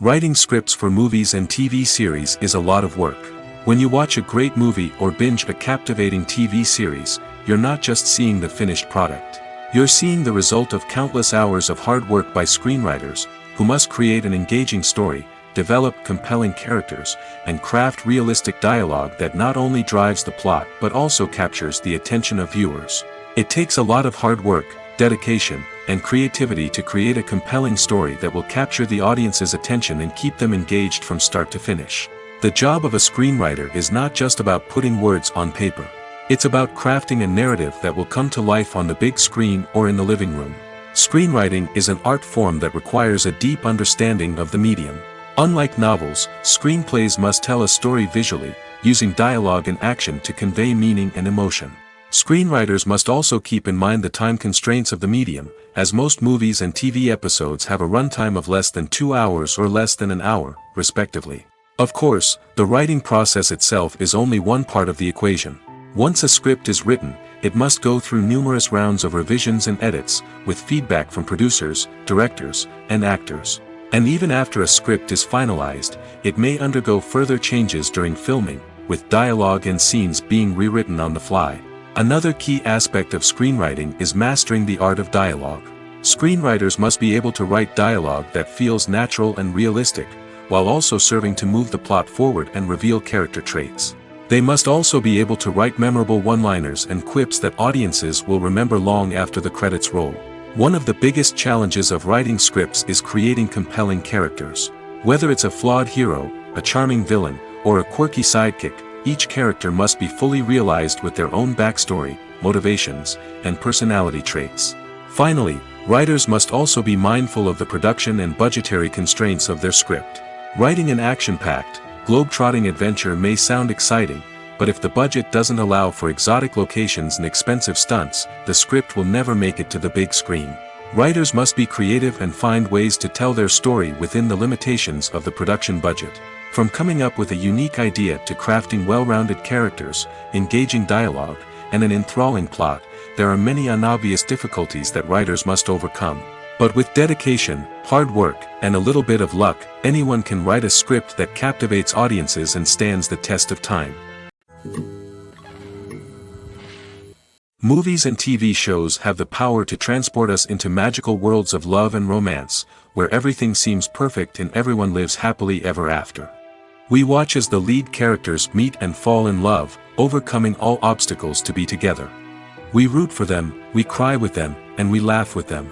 Writing scripts for movies and TV series is a lot of work. When you watch a great movie or binge a captivating TV series, you're not just seeing the finished product. You're seeing the result of countless hours of hard work by screenwriters, who must create an engaging story, develop compelling characters, and craft realistic dialogue that not only drives the plot but also captures the attention of viewers. It takes a lot of hard work, dedication, and creativity to create a compelling story that will capture the audience's attention and keep them engaged from start to finish. The job of a screenwriter is not just about putting words on paper. It's about crafting a narrative that will come to life on the big screen or in the living room. Screenwriting is an art form that requires a deep understanding of the medium. Unlike novels, screenplays must tell a story visually, using dialogue and action to convey meaning and emotion. Screenwriters must also keep in mind the time constraints of the medium, as most movies and TV episodes have a runtime of less than 2 hours or less than an hour, respectively. Of course, the writing process itself is only one part of the equation. Once a script is written, it must go through numerous rounds of revisions and edits, with feedback from producers, directors, and actors. And even after a script is finalized, it may undergo further changes during filming, with dialogue and scenes being rewritten on the fly. Another key aspect of screenwriting is mastering the art of dialogue. Screenwriters must be able to write dialogue that feels natural and realistic, while also serving to move the plot forward and reveal character traits. They must also be able to write memorable one-liners and quips that audiences will remember long after the credits roll. One of the biggest challenges of writing scripts is creating compelling characters. Whether it's a flawed hero, a charming villain, or a quirky sidekick, each character must be fully realized with their own backstory, motivations, and personality traits. Finally, writers must also be mindful of the production and budgetary constraints of their script. Writing an action-packed, globe-trotting adventure may sound exciting, but if the budget doesn't allow for exotic locations and expensive stunts, the script will never make it to the big screen. Writers must be creative and find ways to tell their story within the limitations of the production budget. From coming up with a unique idea to crafting well-rounded characters, engaging dialogue, and an enthralling plot, there are many unobvious difficulties that writers must overcome. But with dedication, hard work, and a little bit of luck, anyone can write a script that captivates audiences and stands the test of time. Movies and TV shows have the power to transport us into magical worlds of love and romance, where everything seems perfect and everyone lives happily ever after. We watch as the lead characters meet and fall in love, overcoming all obstacles to be together. We root for them, we cry with them, and we laugh with them.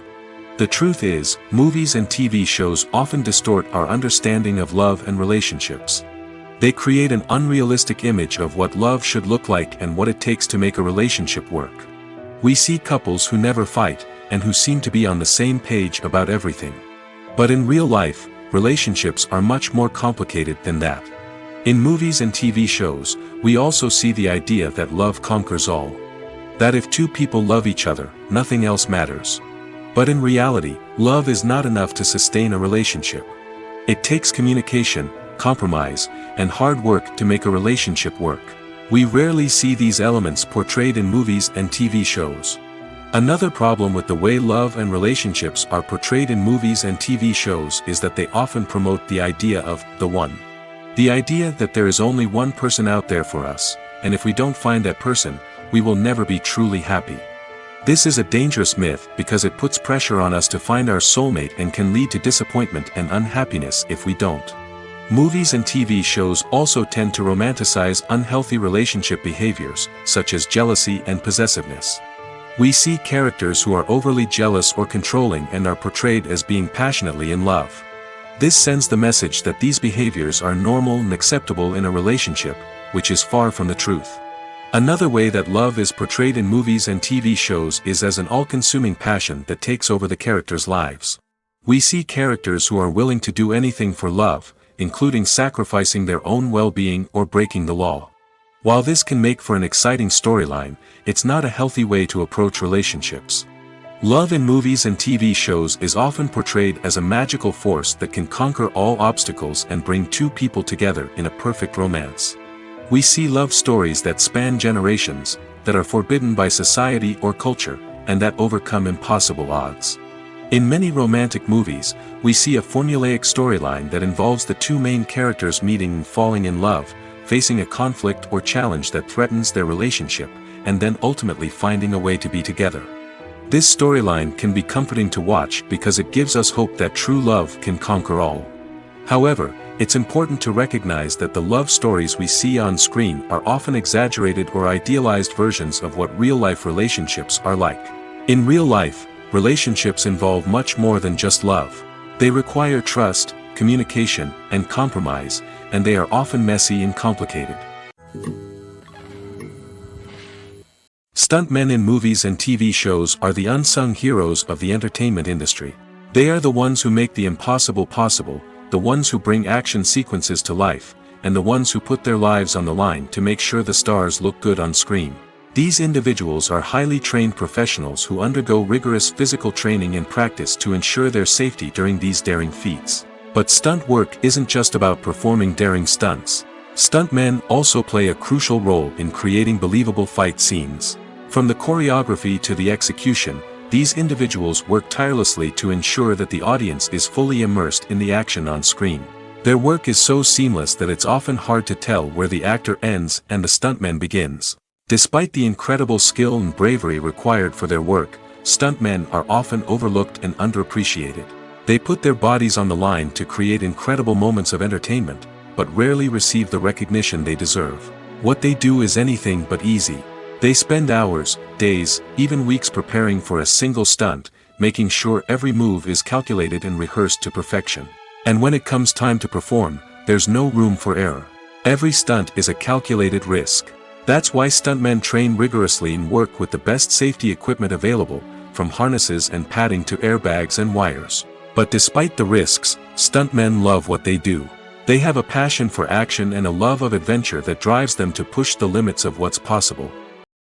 The truth is, movies and TV shows often distort our understanding of love and relationships. They create an unrealistic image of what love should look like and what it takes to make a relationship work. We see couples who never fight, and who seem to be on the same page about everything. But in real life, relationships are much more complicated than that. In movies and TV shows, we also see the idea that love conquers all. That if two people love each other, nothing else matters. But in reality, love is not enough to sustain a relationship. It takes communication, compromise, and hard work to make a relationship work. We rarely see these elements portrayed in movies and TV shows. Another problem with the way love and relationships are portrayed in movies and TV shows is that they often promote the idea of the one. The idea that there is only one person out there for us, and if we don't find that person, we will never be truly happy. This is a dangerous myth because it puts pressure on us to find our soulmate and can lead to disappointment and unhappiness if we don't. Movies and TV shows also tend to romanticize unhealthy relationship behaviors, such as jealousy and possessiveness. We see characters who are overly jealous or controlling and are portrayed as being passionately in love. This sends the message that these behaviors are normal and acceptable in a relationship, which is far from the truth. Another way that love is portrayed in movies and TV shows is as an all-consuming passion that takes over the characters' lives. We see characters who are willing to do anything for love, including sacrificing their own well-being or breaking the law. While this can make for an exciting storyline, it's not a healthy way to approach relationships. Love in movies and TV shows is often portrayed as a magical force that can conquer all obstacles and bring two people together in a perfect romance. We see love stories that span generations, that are forbidden by society or culture, and that overcome impossible odds. In many romantic movies, we see a formulaic storyline that involves the two main characters meeting and falling in love, facing a conflict or challenge that threatens their relationship, and then ultimately finding a way to be together. This storyline can be comforting to watch because it gives us hope that true love can conquer all. However, it's important to recognize that the love stories we see on screen are often exaggerated or idealized versions of what real-life relationships are like. In real life, relationships involve much more than just love. They require trust, communication, and compromise, and they are often messy and complicated. Stuntmen in movies and TV shows are the unsung heroes of the entertainment industry. They are the ones who make the impossible possible, the ones who bring action sequences to life, and the ones who put their lives on the line to make sure the stars look good on screen. These individuals are highly trained professionals who undergo rigorous physical training and practice to ensure their safety during these daring feats. But stunt work isn't just about performing daring stunts. Stuntmen also play a crucial role in creating believable fight scenes. From the choreography to the execution, these individuals work tirelessly to ensure that the audience is fully immersed in the action on screen. Their work is so seamless that it's often hard to tell where the actor ends and the stuntman begins. Despite the incredible skill and bravery required for their work, stuntmen are often overlooked and underappreciated. They put their bodies on the line to create incredible moments of entertainment, but rarely receive the recognition they deserve. What they do is anything but easy. They spend hours, days, even weeks preparing for a single stunt, making sure every move is calculated and rehearsed to perfection. And when it comes time to perform, there's no room for error. Every stunt is a calculated risk. That's why stuntmen train rigorously and work with the best safety equipment available, from harnesses and padding to airbags and wires. But despite the risks, stuntmen love what they do. They have a passion for action and a love of adventure that drives them to push the limits of what's possible.